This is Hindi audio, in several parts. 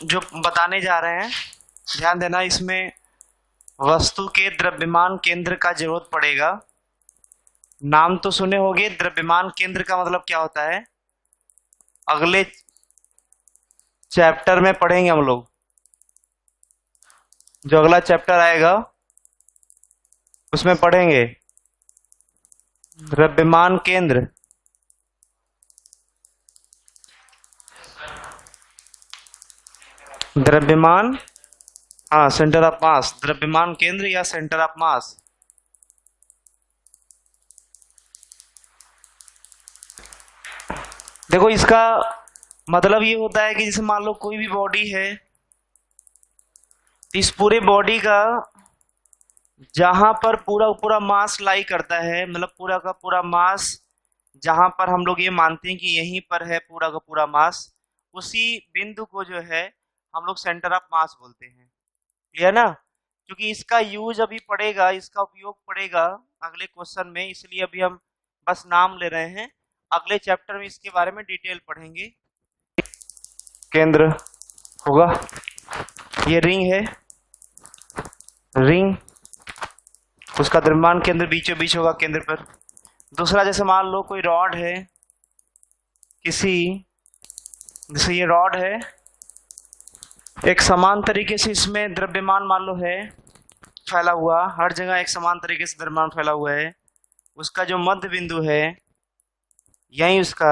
जो बताने जा रहे हैं ध्यान देना, इसमें वस्तु के द्रव्यमान केंद्र का जरूरत पड़ेगा। नाम तो सुने होंगे, द्रव्यमान केंद्र का मतलब क्या होता है अगले चैप्टर में पढ़ेंगे हम लोग। जो अगला चैप्टर आएगा उसमें पढ़ेंगे द्रव्यमान केंद्र। द्रव्यमान, हाँ, सेंटर ऑफ मास, द्रव्यमान केंद्र या सेंटर ऑफ मास। देखो इसका मतलब ये होता है कि जैसे मान लो कोई भी बॉडी है, इस पूरे बॉडी का जहां पर पूरा पूरा मास लाई करता है, मतलब पूरा का पूरा मास जहां पर हम लोग ये मानते हैं कि यहीं पर है पूरा का पूरा मास, उसी बिंदु को जो है हम लोग सेंटर ऑफ मास बोलते हैं। क्लियर ना? क्योंकि इसका यूज अभी पड़ेगा, इसका उपयोग पड़ेगा अगले क्वेश्चन में, इसलिए अभी हम बस नाम ले रहे हैं। अगले चैप्टर में इसके बारे में डिटेल पढ़ेंगे। केंद्र होगा, ये रिंग है, रिंग, उसका द्रव्यमान केंद्र बीचों बीच होगा केंद्र पर। दूसरा, जैसे मान लो कोई रॉड है, किसी, जैसे ये रॉड है, एक समान तरीके से इसमें द्रव्यमान मान लो है फैला हुआ, हर जगह एक समान तरीके से द्रव्यमान फैला हुआ है। उसका जो मध्य बिंदु है यही उसका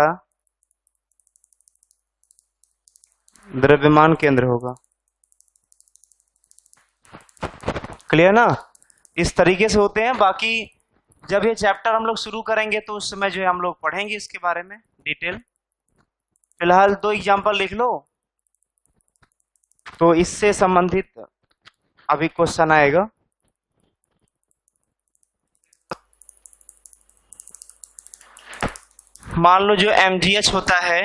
द्रव्यमान केंद्र होगा। क्लियर ना? इस तरीके से होते हैं। बाकी जब ये चैप्टर हम लोग शुरू करेंगे तो उस समय जो है हम लोग पढ़ेंगे इसके बारे में डिटेल। फिलहाल 2 एग्जांपल लिख लो, तो इससे संबंधित अभी क्वेश्चन आएगा। मान लो जो mgh होता है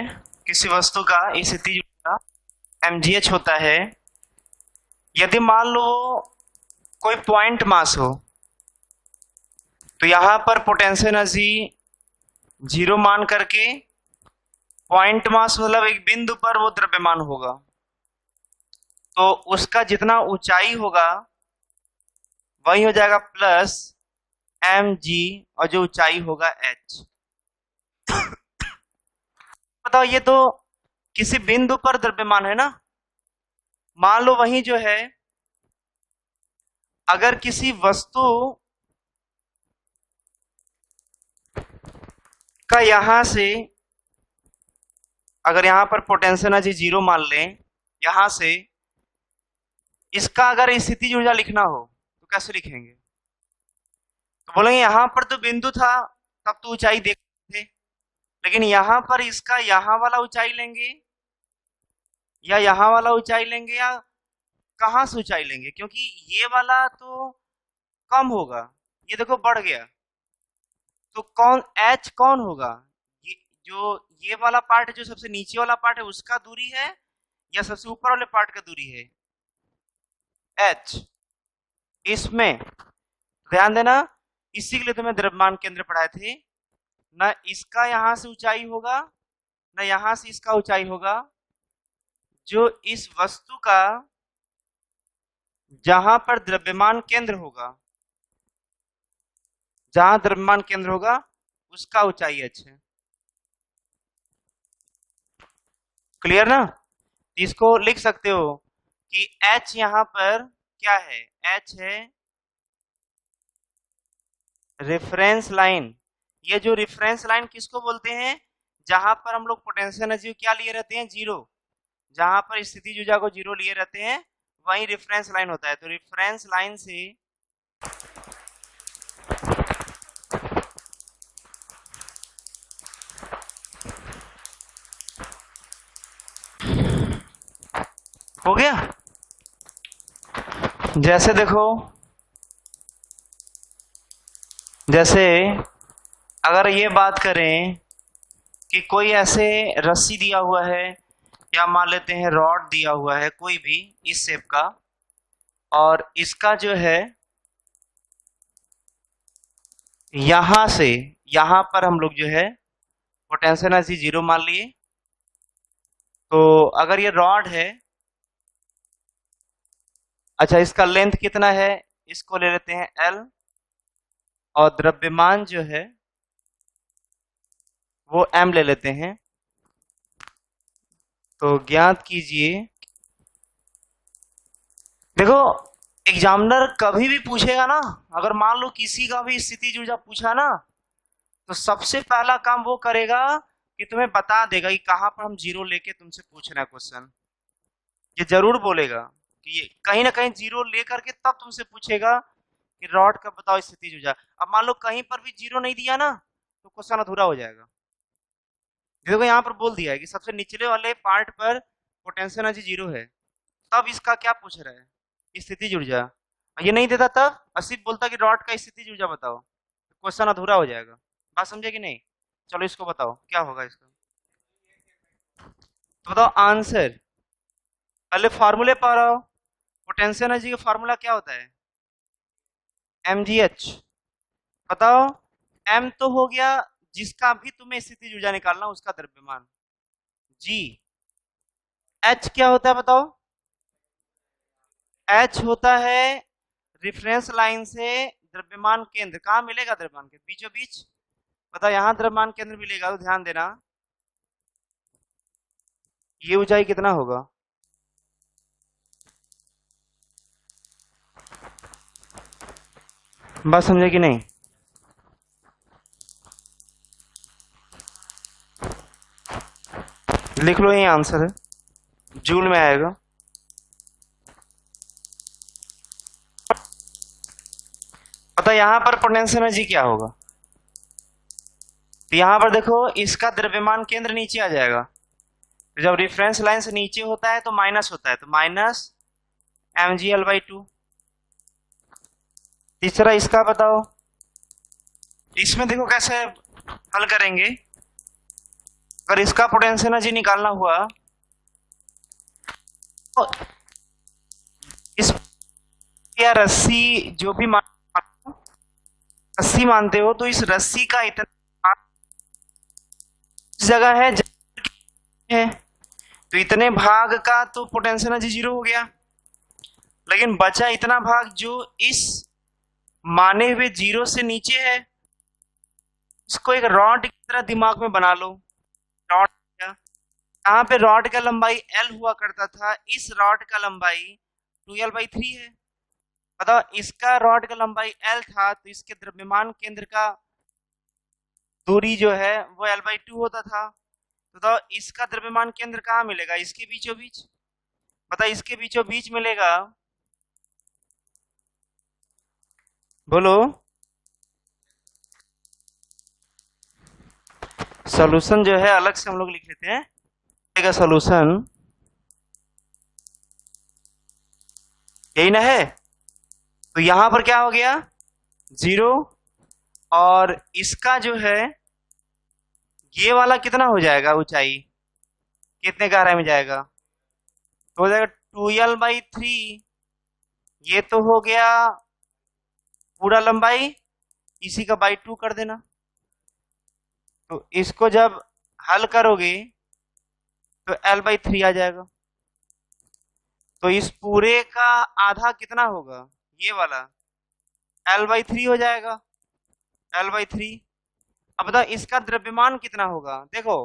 किसी वस्तु का, स्थिति का mgh होता है, यदि मान लो कोई पॉइंट मास हो तो यहां पर पोटेंशियल एनर्जी 0 मान करके, पॉइंट मास मतलब एक बिंदु पर वो द्रव्यमान होगा, तो उसका जितना ऊंचाई होगा वही हो जाएगा प्लस mg, और जो ऊंचाई होगा h। बताओ, ये तो किसी बिंदु पर द्रव्यमान है ना। मान लो वही जो है अगर किसी वस्तु का यहां से, अगर यहां पर पोटेंशियल एनर्जी 0 मान लें, यहां से इसका अगर स्थितिज ऊर्जा लिखना हो तो कैसे लिखेंगे? तो बोलेंगे यहां पर तो बिंदु था तब तो ऊंचाई देखते थे, लेकिन यहां पर इसका यहां वाला ऊंचाई लेंगे या यहां वाला ऊंचाई लेंगे या कहां से ऊंचाई लेंगे, क्योंकि ये वाला तो कम होगा, ये देखो बढ़ गया, तो कौन h कौन होगा? ये जो ये वाला पार्ट है, जो सबसे नीचे वाला पार्ट है उसका दूरी है या सबसे ऊपर वाले पार्ट का दूरी है? h। इसमें ध्यान देना, इसी के लिए तुम्हें द्रव्यमान केंद्र पढ़ाए थे ना। इसका यहां से ऊंचाई होगा ना यहां से इसका ऊंचाई होगा, जो इस वस्तु का जहां पर द्रव्यमान केंद्र होगा, जहां द्रव्यमान केंद्र होगा उसका ऊंचाई h है। क्लियर ना? इसको लिख सकते हो कि h यहां पर क्या है, h है रेफरेंस लाइन। ये जो रेफरेंस लाइन किसको बोलते हैं? जहां पर हम लोग पोटेंशियल एनर्जी क्या लिए रहते हैं, 0। जहां पर स्थितिज ऊर्जा को 0 लिए रहते हैं वही रेफरेंस लाइन होता है। तो रेफरेंस लाइन से हो गया। जैसे देखो, जैसे अगर ये बात करें कि कोई ऐसे रस्सी दिया हुआ है या मान लेते हैं रॉड दिया हुआ है कोई भी इस शेप का, और इसका जो है यहां से यहां पर हम लोग जो है पोटेंशियल एनर्जी 0 मान लिए। तो अगर ये रॉड है अच्छा, इसका लेंथ कितना है, इसको ले लेते हैं L, और द्रव्यमान जो है वो M ले लेते हैं। तो ज्ञात कीजिए। देखो, एग्जामिनर कभी भी पूछेगा ना, अगर मान लो किसी का भी स्थिति ऊर्जा पूछा ना, तो सबसे पहला काम वो करेगा कि तुम्हें बता देगा कि कहाँ पर हम जीरो लेके तुमसे पूछ रहे हैं क्वेश्चन। ये जरूर बोलेगा कि ये कहीं ना कहीं जीरो लेकर के तब तुमसे पूछेगा कि रॉड का बताओ स्थिति ऊर्जा। अब मान लो कहीं पर भी जीरो नहीं दिया ना, तो क्वेश्चन अधूरा हो जाएगा। देखो यहाँ पर बोल दिया है कि सबसे निचले वाले पार्ट पर पोटेंशियल एनर्जी जीरो है, तब इसका क्या पूछ रहा है, स्थिति ऊर्जा। ये नहीं देता तब सिर्फ बोलता कि रॉड का स्थिति ऊर्जा बताओ, क्वेश्चन अधूरा हो जाएगा। बात समझे कि नहीं? चलो इसको बताओ क्या होगा इसका। तो बताओ आंसर। पहले फार्मूले पर आओ। पोटेंशियल एनर्जी का फार्मूला क्या होता है? mgh। बताओ, m तो हो गया जिसका भी तुम्हें स्थिति ऊर्जा निकालना उसका द्रव्यमान, g। h क्या होता है बताओ? h होता है रेफरेंस लाइन से द्रव्यमान केंद्र। कहाँ मिलेगा द्रव्यमान केंद्र? बीचों बीच। बताओ यहाँ द्रव्यमान केंद्र मिलेगा तो ध्यान देना, ये ऊंचाई कितना होगा? बात समझे कि नहीं? लिख लो, ये आंसर है, जूल में आएगा। पता यहाँ पर पोटेंशियल एनर्जी क्या होगा? तो यहाँ पर देखो, इसका द्रव्यमान केंद्र नीचे आ जाएगा। तो जब रेफरेंस लाइन से नीचे होता है तो माइनस होता है, तो माइनस mgl/2। तीसरा इसका बताओ। इसमें देखो कैसे हल करेंगे। अगर इसका पोटेंशियल एनर्जी निकालना हुआ तो इस या रस्सी जो भी रस्सी मानते हो, तो इस रस्सी का इतना जगह है, तो इतने भाग का तो पोटेंशियल एनर्जी जीरो हो गया। लेकिन बचा इतना भाग जो इस माने हुए जीरो से नीचे है। इसको एक रॉड की तरह दिमाग में बना लो। रॉड, यहाँ पे रॉड का लंबाई L हुआ करता था, इस रॉड का लंबाई 2L/3 है। बताओ, इसका रॉड का लंबाई L था तो इसके द्रव्यमान केंद्र का दूरी जो है वो L/2 होता था। तो बताओ इसका द्रव्यमान केंद्र कहाँ मिलेगा? इसके बीचों बीच। बताओ इसके बीचों बीच मिलेगा, बोलो। सोल्यूशन जो है अलग से हम लोग लिख लेते हैं। सोल्यूशन यही ना है। तो यहां पर क्या हो गया? जीरो। और इसका जो है ये वाला कितना हो जाएगा ऊंचाई, कितने गहराई में जाएगा? तो हो जाएगा 2L/3। ये तो हो गया पूरा लंबाई, इसी का बाई 2 कर देना। तो इसको जब हल करोगे तो L/3 आ जाएगा। तो इस पूरे का आधा कितना होगा? ये वाला L/3 हो जाएगा। L/3। अब बताओ इसका द्रव्यमान कितना होगा? देखो,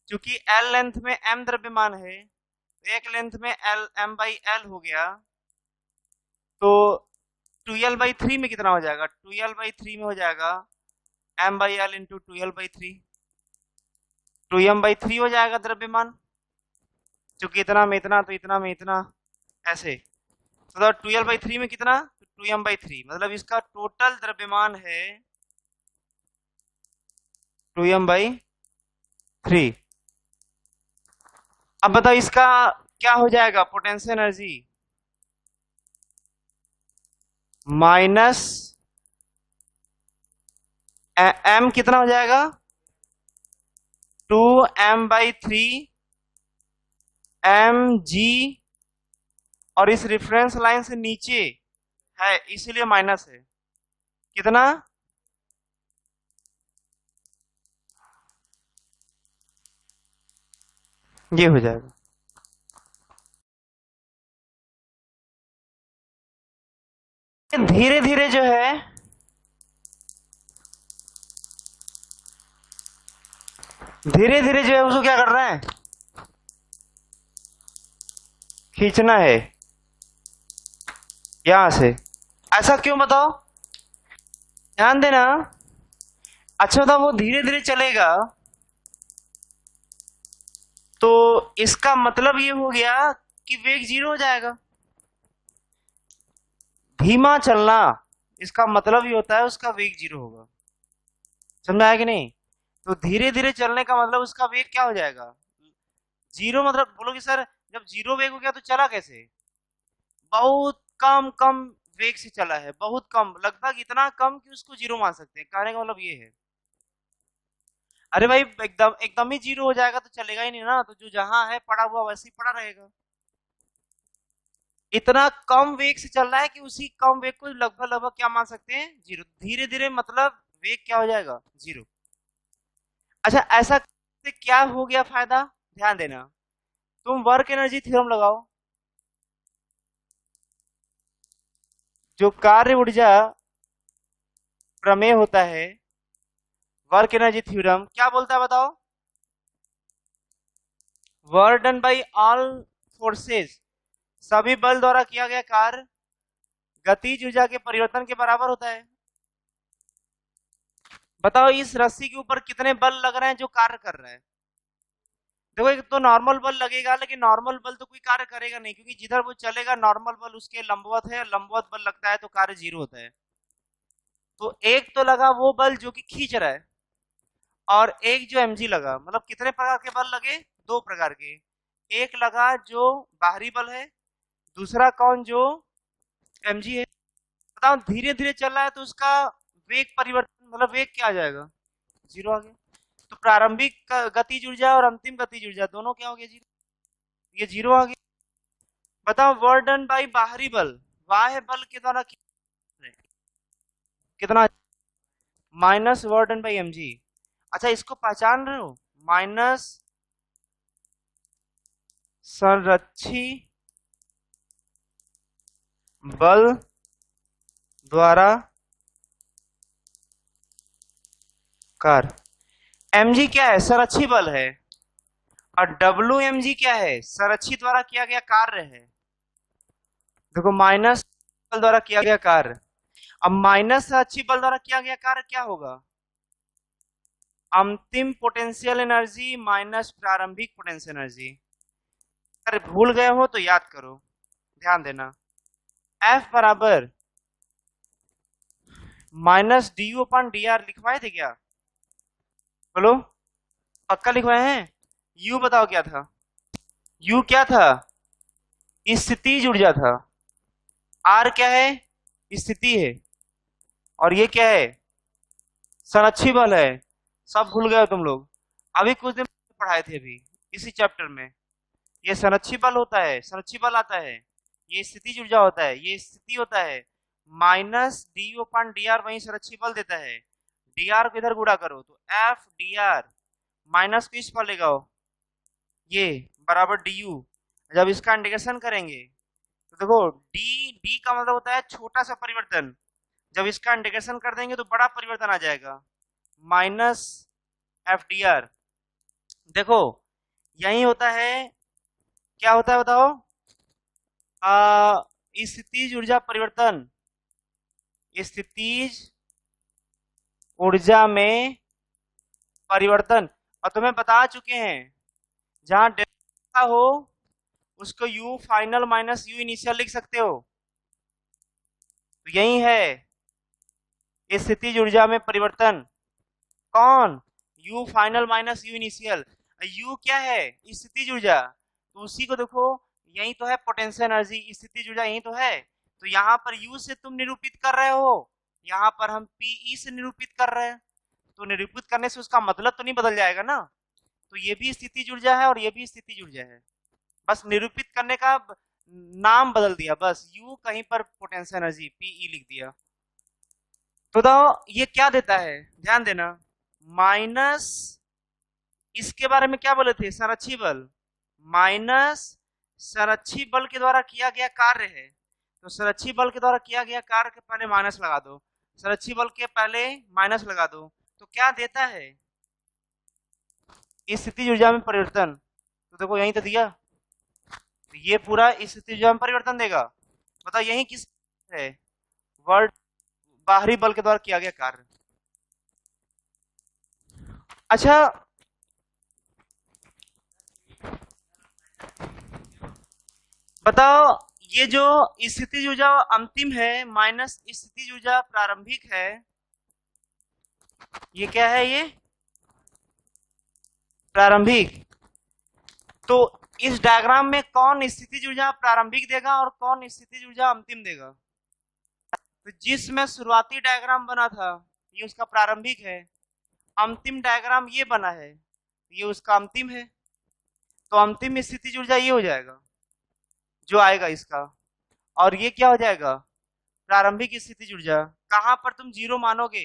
क्योंकि L लेंथ में M द्रव्यमान है, एक लेंथ में L M/L हो गया, तो 2L/3 में कितना हो जाएगा? 2L/3 में हो जाएगा M/L इंटू 2L/3। 2M/3 हो जाएगा द्रव्यमान, क्योंकि इतना में इतना तो इतना में इतना, ऐसे। तो 2L/3 में कितना? 2M/3, मतलब इसका टोटल द्रव्यमान है 2M/3। अब बताओ इसका क्या हो जाएगा पोटेंशियल एनर्जी? माइनस m कितना हो जाएगा? 2M/3 mg, और इस रेफरेंस लाइन से नीचे है इसीलिए माइनस है। कितना? ये हो जाएगा। धीरे धीरे जो है उसको क्या करना है, खींचना है यहां से। ऐसा क्यों बताओ, ध्यान देना। अच्छा बताओ, वो धीरे धीरे चलेगा तो इसका मतलब ये हो गया कि वेग 0 हो जाएगा। धीमा चलना, इसका मतलब ये होता है उसका वेग 0 होगा। समझा है कि नहीं? तो धीरे धीरे चलने का मतलब उसका वेग क्या हो जाएगा, 0। मतलब बोलोगे सर जब 0 वेग हो गया तो चला कैसे? बहुत कम कम वेग से चला है, बहुत कम, लगभग इतना कम कि उसको 0 मान सकते हैं। कहने का मतलब ये है। अरे भाई एकदम एकदम ही 0 हो जाएगा तो चलेगा ही नहीं ना, तो जो जहां है पड़ा हुआ वैसे ही पड़ा रहेगा। इतना कम वेग से चल रहा है कि उसी कम वेग को लगभग लगभग क्या मान सकते हैं, 0। धीरे धीरे मतलब वेग क्या हो जाएगा, 0। अच्छा ऐसा से क्या हो गया फायदा, ध्यान देना। तुम वर्क एनर्जी थ्योरम लगाओ। जो कार्य ऊर्जा प्रमेय होता है, वर्क एनर्जी थ्योरम क्या बोलता है बताओ? Work done by all forces, सभी बल द्वारा किया गया कार्य गतिज ऊर्जा के परिवर्तन के बराबर होता है। बताओ इस रस्सी के ऊपर कितने बल लग रहे हैं जो कार्य कर रहा है? देखो एक तो नॉर्मल बल लगेगा, लेकिन नॉर्मल बल तो कोई कार्य करेगा नहीं, क्योंकि जिधर वो चलेगा नॉर्मल बल उसके लंबवत है, लंबवत बल लगता है तो कार्य 0 होता है। तो एक तो लगा वो बल जो कि खींच रहा है, और एक जो mg लगा। मतलब कितने प्रकार के बल लगे, 2 प्रकार के। एक लगा जो बाहरी बल है, दूसरा कौन, जो mg है। बताओ धीरे धीरे चल रहा है तो उसका वेग परिवर्तन मतलब वेग क्या आ जाएगा, 0 आ गया। तो प्रारंभिक गतिज ऊर्जा और अंतिम गतिज ऊर्जा दोनों क्या हो गया, 0। ये 0 आ गया। बताओ वर्क डन बाई बाहरी बल, बाह्य बल के द्वारा कितना, minus work done by mg। अच्छा इसको पहचान रहे हो, माइनस संरक्षी बल द्वारा कार्य। mg क्या है, संरक्षी बल है, और wmg क्या है, संरक्षी द्वारा किया गया कार्य है। देखो माइनस बल द्वारा किया गया कार्य, अब माइनस संरक्षी बल द्वारा किया गया कार्य क्या होगा, अंतिम पोटेंशियल एनर्जी माइनस प्रारंभिक पोटेंशियल एनर्जी। अगर भूल गए हो तो याद करो, ध्यान देना। F बराबर माइनस डी अपन डी आर लिखवाए थे क्या, बोलो पक्का लिखवाए हैं? U बताओ क्या था, U क्या था, स्थितिज ऊर्जा था। R क्या है, स्थिति है, और ये क्या है, संरक्षी बल है। सब भूल गए हो तुम लोग, अभी कुछ दिन पढ़ाए थे अभी इसी चैप्टर में। ये संरक्षी बल होता है, संरक्षी बल आता है, ये स्थितिज ऊर्जा होता है, ये स्थिति होता है। माइनस डी अपन डी आर वही संरक्षी बल देता है। डी आर को इधर गुणा करो तो एफ डी आर, माइनस को इस पर ले जाओ, ये बराबर डी यू। जब इसका इंटीग्रेशन करेंगे तो देखो डी डी का मतलब होता है छोटा सा परिवर्तन, जब इसका इंटीग्रेशन कर देंगे तो बड़ा परिवर्तन आ जाएगा, माइनस एफ डी आर। देखो यही होता है, क्या होता है बताओ, स्थितिज ऊर्जा परिवर्तन, स्थितिज ऊर्जा में परिवर्तन। और तुम्हें बता चुके हैं जहां डेल्टा हो उसको you final minus you initial लिख सकते हो। तो यही है स्थितिज ऊर्जा में परिवर्तन, कौन, you final minus you initial. You क्या है, स्थितिज ऊर्जा, तो उसी को देखो, यही तो है पोटेंशियल एनर्जी, स्थितिज ऊर्जा यही तो है। तो यहाँ पर यू से तुम निरूपित कर रहे हो, यहाँ पर हम पीई से निरूपित कर रहे हैं, तो निरूपित करने से उसका मतलब तो नहीं बदल जाएगा ना। तो ये भी स्थितिज ऊर्जा है और ये भी स्थितिज ऊर्जा है, बस निरूपित करने का नाम बदल दिया, बस यू कहीं पर पोटेंशियल एनर्जी पीई लिख दिया। तो ये क्या देता है, ध्यान देना। माइनस, इसके बारे में क्या बोले थे, संरक्षी बल, माइनस संरक्षी बल के द्वारा किया गया कार्य है। तो संरक्षी बल के द्वारा किया गया कार्य के पहले माइनस लगा दो, संरक्षी बल के पहले माइनस लगा दो, तो क्या देता है? स्थितिज ऊर्जा में परिवर्तन। तो देखो यही तो दिया, तो ये पूरा स्थितिज ऊर्जा में परिवर्तन देगा। बताओ यही किस है? वर्ड बाहरी बल के द्वारा किया गया कार्य। अच्छा, बताओ ये जो स्थितिज ऊर्जा अंतिम है माइनस स्थितिज ऊर्जा प्रारंभिक है, ये क्या है? ये प्रारंभिक। तो इस डायग्राम में कौन स्थितिज ऊर्जा प्रारंभिक देगा और कौन स्थितिज ऊर्जा अंतिम देगा? तो जिसमें शुरुआती डायग्राम बना था ये उसका प्रारंभिक है, अंतिम डायग्राम ये बना है ये उसका अंतिम है, तो अंतिम स्थितिज ऊर्जा ये हो जाएगा जो आएगा इसका, और ये क्या हो जाएगा? प्रारंभिक स्थितिज ऊर्जा। कहां पर तुम जीरो मानोगे?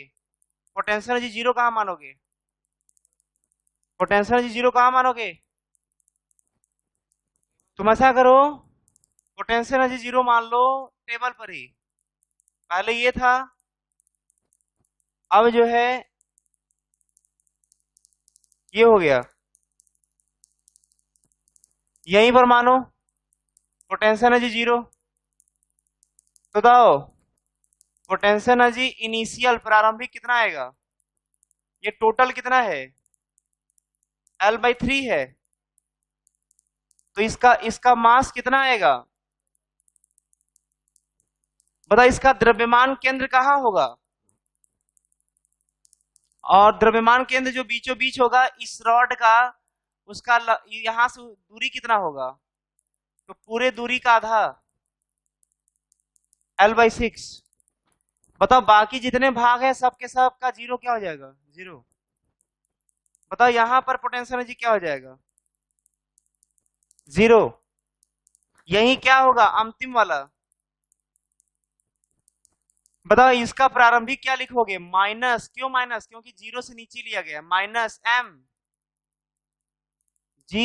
पोटेंशियल एनर्जी जीरो कहां मानोगे? पोटेंशियल एनर्जी जीरो कहां मानोगे? तुम ऐसा करो, पोटेंशियल एनर्जी जीरो मान लो टेबल पर ही, पहले ये था, अब जो है ये हो गया, यहीं पर मानो पोटेंशियल एनर्जी जीरो। तो बताओ पोटेंशियल एनर्जी इनिशियल प्रारंभिक कितना आएगा? ये टोटल कितना है? L/3 है, तो इसका मास कितना आएगा? बताओ इसका द्रव्यमान केंद्र कहाँ होगा? और द्रव्यमान केंद्र जो बीचों बीच होगा इस रॉड का, उसका यहां से दूरी कितना होगा? तो पूरे दूरी का आधा, L/6। बताओ बाकी जितने भाग है सबके सब का जीरो क्या हो जाएगा? जीरो। बताओ यहां पर पोटेंशियल एनर्जी क्या हो जाएगा? जीरो। यही क्या होगा? अंतिम वाला। बताओ इसका प्रारंभिक क्या लिखोगे? माइनस। क्यों माइनस? क्योंकि जीरो से नीचे लिया गया, माइनस m g,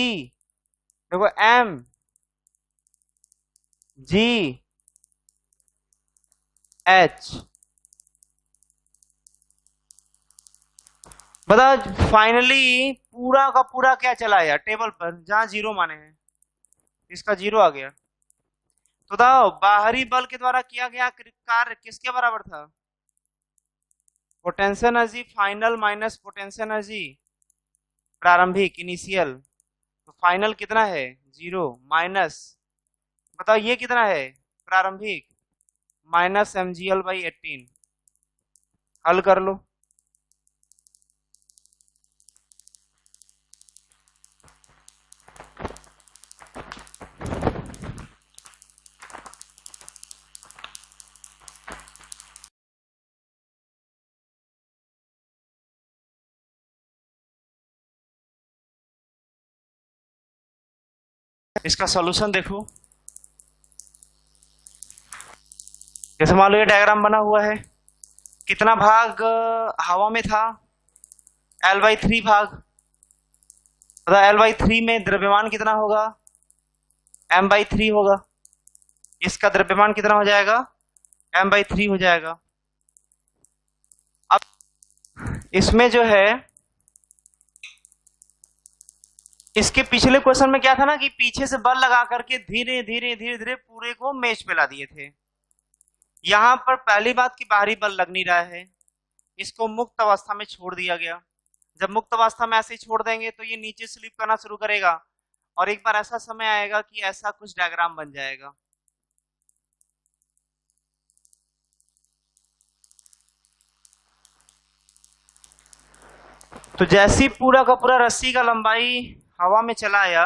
देखो m g h। बताओ फाइनली पूरा का पूरा क्या चला आया टेबल पर जहां जीरो माने हैं, इसका जीरो आ गया। तो बताओ बाहरी बल के द्वारा किया गया कार्य किसके बराबर था? Potential energy final minus potential energy प्रारंभिक इनिशियल। तो फाइनल कितना है? जीरो, माइनस बताओ ये कितना है? प्रारंभिक, माइनस mgl/18। हल कर लो। इसका सॉल्यूशन देखो, जैसे मान लो ये डायग्राम बना हुआ है, कितना भाग हवा में था? L/3 भाग। बताओ L/3 में द्रव्यमान कितना होगा? m/3 होगा। इसका द्रव्यमान कितना हो जाएगा? m/3 हो जाएगा। अब इसमें जो है, इसके पिछले क्वेश्चन में क्या था ना कि पीछे से बल लगा करके धीरे धीरे धीरे धीरे पूरे को मेज पे ला दिए थे। यहां पर पहली बात की बाहरी बल लग नहीं रहा है, इसको मुक्त अवस्था में छोड़ दिया गया। जब मुक्त अवस्था में ऐसे ही छोड़ देंगे तो ये नीचे स्लिप करना शुरू करेगा, और एक बार ऐसा समय आएगा कि ऐसा कुछ डायग्राम बन जाएगा। तो जैसी पूरा का पूरा रस्सी का लंबाई हवा में चला आया,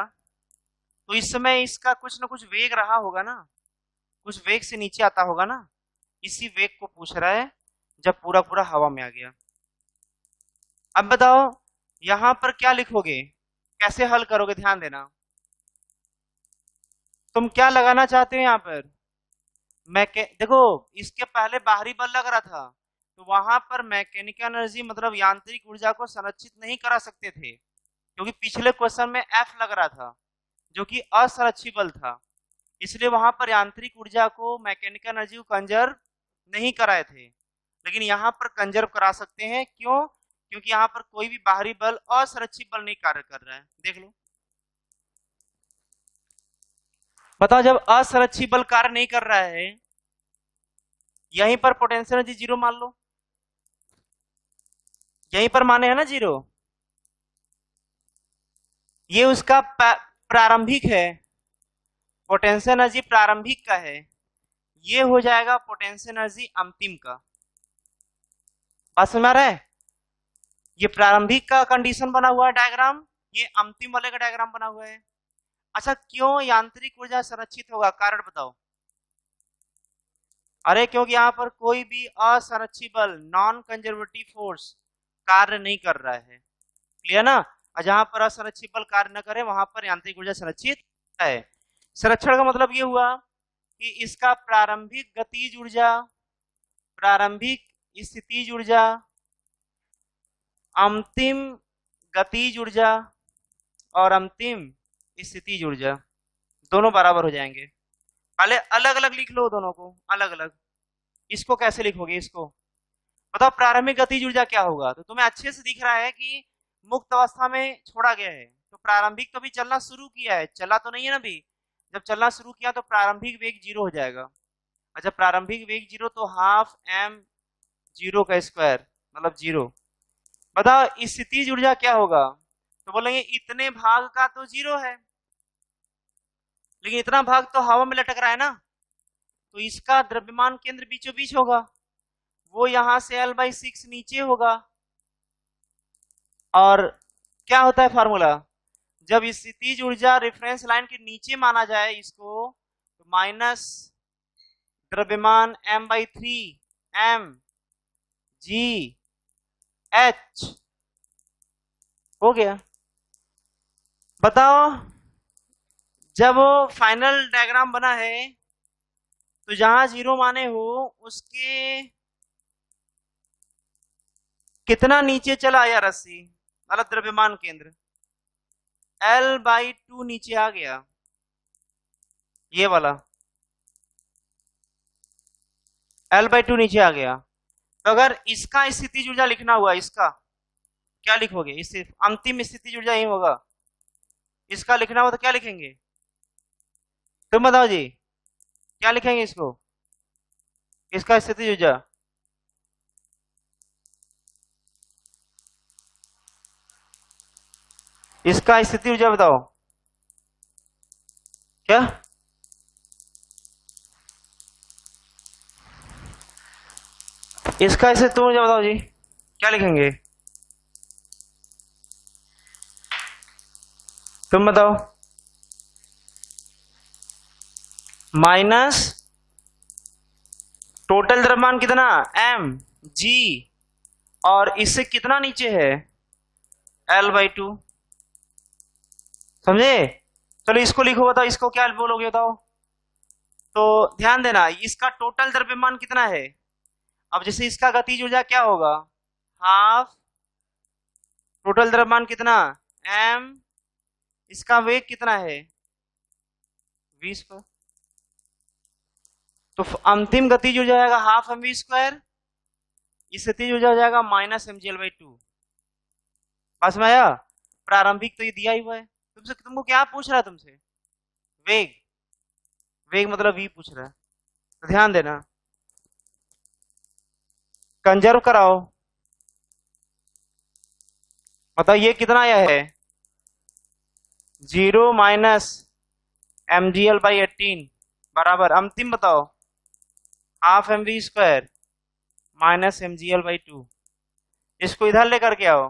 तो इस समय इसका कुछ ना कुछ वेग रहा होगा ना, कुछ वेग से नीचे आता होगा ना, इसी वेग को पूछ रहा है जब पूरा पूरा हवा में आ गया। अब बताओ यहां पर क्या लिखोगे, कैसे हल करोगे? ध्यान देना, तुम क्या लगाना चाहते हो यहाँ पर? देखो इसके पहले बाहरी बल लग रहा था, तो वहां पर मैकेनिकल एनर्जी मतलब यांत्रिक ऊर्जा को संरक्षित नहीं करा सकते थे, क्योंकि पिछले क्वेश्चन में F लग रहा था जो कि असंरक्षित बल था। इसलिए वहां पर यांत्रिक ऊर्जा को, मैकेनिकल एनर्जी को कंजर्व नहीं कराए थे, लेकिन यहाँ पर कंजर्व करा सकते हैं। क्यों? क्योंकि यहाँ पर कोई भी बाहरी बल, असंरक्षित बल नहीं कार्य कर रहा है। देख लो, बताओ, जब असंरक्षित बल कार्य नहीं कर रहा है, यहीं पर पोटेंशियल एनर्जी जीरो मान लो, यहीं पर माने है ना जीरो, ये उसका प्रारंभिक है, पोटेंशियल एनर्जी प्रारंभिक का है, ये हो जाएगा पोटेंशियल एनर्जी अंतिम का। बात समझ में आ रहा है? ये प्रारंभिक का कंडीशन बना हुआ है डायग्राम, ये अंतिम वाले का डायग्राम बना हुआ है। अच्छा, क्यों यांत्रिक ऊर्जा संरक्षित होगा? कारण बताओ। अरे क्योंकि यहाँ पर कोई भी असंरक्षित बल, नॉन कंजर्वेटिव फोर्स कार्य नहीं कर रहा है। क्लियर ना? और जहां पर असंरक्षित बल कार्य न करे वहां पर यांत्रिक ऊर्जा संरक्षित है। संरक्षण का मतलब ये हुआ कि इसका प्रारंभिक गतिज ऊर्जा, प्रारंभिक स्थितिज ऊर्जा, अंतिम गतिज ऊर्जा और अंतिम स्थितिज ऊर्जा दोनों बराबर हो जाएंगे। पहले अलग अलग लिख लो दोनों को, अलग अलग। इसको कैसे लिखोगे? इसको बताओ, प्रारंभिक गतिज ऊर्जा क्या होगा? तो तुम्हें अच्छे से दिख रहा है कि मुक्त अवस्था में छोड़ा गया है, तो प्रारंभिक तो भी चलना शुरू किया है, चला तो नहीं है ना अभी। जब चलना शुरू किया तो प्रारंभिक वेग जीरो हो जाएगा। अच्छा, प्रारंभिक वेग जीरो तो हाफ एम जीरो का स्क्वायर मतलब जीरो। बताओ स्थितिज ऊर्जा क्या होगा? तो बोलेंगे इतने भाग का तो जीरो है, लेकिन इतना भाग तो हवा में लटक रहा है ना, तो इसका द्रव्यमान केंद्र बीचों बीच होगा, वो यहां से L/6 नीचे होगा। और क्या होता है फार्मूला? जब स्थितिज ऊर्जा रेफरेंस लाइन के नीचे माना जाए इसको, तो माइनस द्रव्यमान m/3 m g h हो गया। बताओ, जब फाइनल डायग्राम बना है तो जहां जीरो माने हो उसके कितना नीचे चला या रस्सी, मतलब द्रव्यमान केंद्र L/2 नीचे आ गया, ये वाला L/2 नीचे आ गया। तो अगर इसका स्थितिज ऊर्जा लिखना हुआ, इसका क्या लिखोगे? इस अंतिम स्थितिज ऊर्जा ही होगा, इसका लिखना हो तो क्या लिखेंगे? तुम बताओ जी, क्या लिखेंगे इसको? इसका स्थितिज ऊर्जा इसका स्थिति ऊर्जा बताओ क्या? इसका स्थिति ऊर्जा बताओ जी, क्या लिखेंगे? तुम बताओ। माइनस टोटल द्रव्यमान कितना m g, और इससे कितना नीचे है L/2। समझे? चलो इसको लिखो, बताओ इसको क्या बोलोगे बताओ। तो ध्यान देना, इसका टोटल द्रव्यमान कितना है। अब जैसे इसका गतिज ऊर्जा क्या होगा? हाफ टोटल द्रव्यमान कितना m, इसका वेग कितना है v स्क्वायर, तो अंतिम गतिज ऊर्जा जाएगा हाफ mv स्क्वायर, स्थितिज ऊर्जा हो जाएगा माइनस mgl/2। पास में आया? प्रारंभिक तो ये दिया ही हुआ है तुमसे, तुमको क्या पूछ रहा है तुमसे? वेग, वेग मतलब v पूछ रहा है, तो ध्यान देना, कंजर्व कराओ। मतलब ये कितना आया है? 0 माइनस mgl/18 बराबर अंतिम बताओ half mv square minus mgl/2। इसको इधर लेकर के आओ,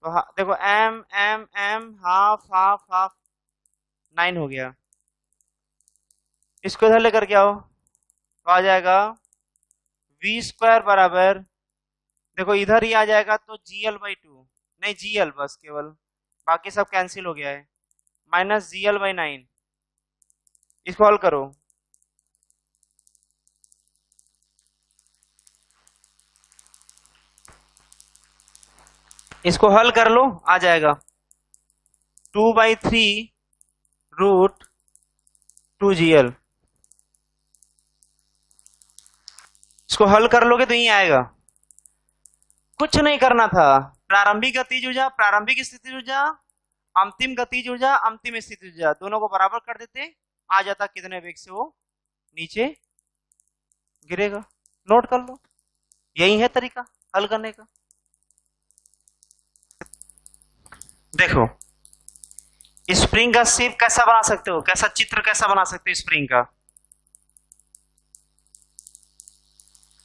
तो देखो m m m half half half 9 हो गया। इसको इधर लेकर के आओ तो आ जाएगा v स्क्वायर बराबर, देखो इधर ही आ जाएगा तो gl/2, नहीं gl बस केवल, बाकी सब कैंसिल हो गया है, माइनस gl/9। इसको हल करो, इसको हल कर लो, आ जाएगा 2/3 रूट 2gl। इसको हल कर लोगे तो यही आएगा। कुछ नहीं करना था, प्रारंभिक गतिज ऊर्जा, प्रारंभिक स्थितिज ऊर्जा, अंतिम गतिज ऊर्जा, अंतिम स्थितिज ऊर्जा, दोनों को बराबर कर देते, आ जाता कितने वेग से वो नीचे गिरेगा। नोट कर लो, यही है तरीका हल करने का। देखो स्प्रिंग का शेप कैसा बना सकते हो, कैसा चित्र कैसा बना सकते हो स्प्रिंग का,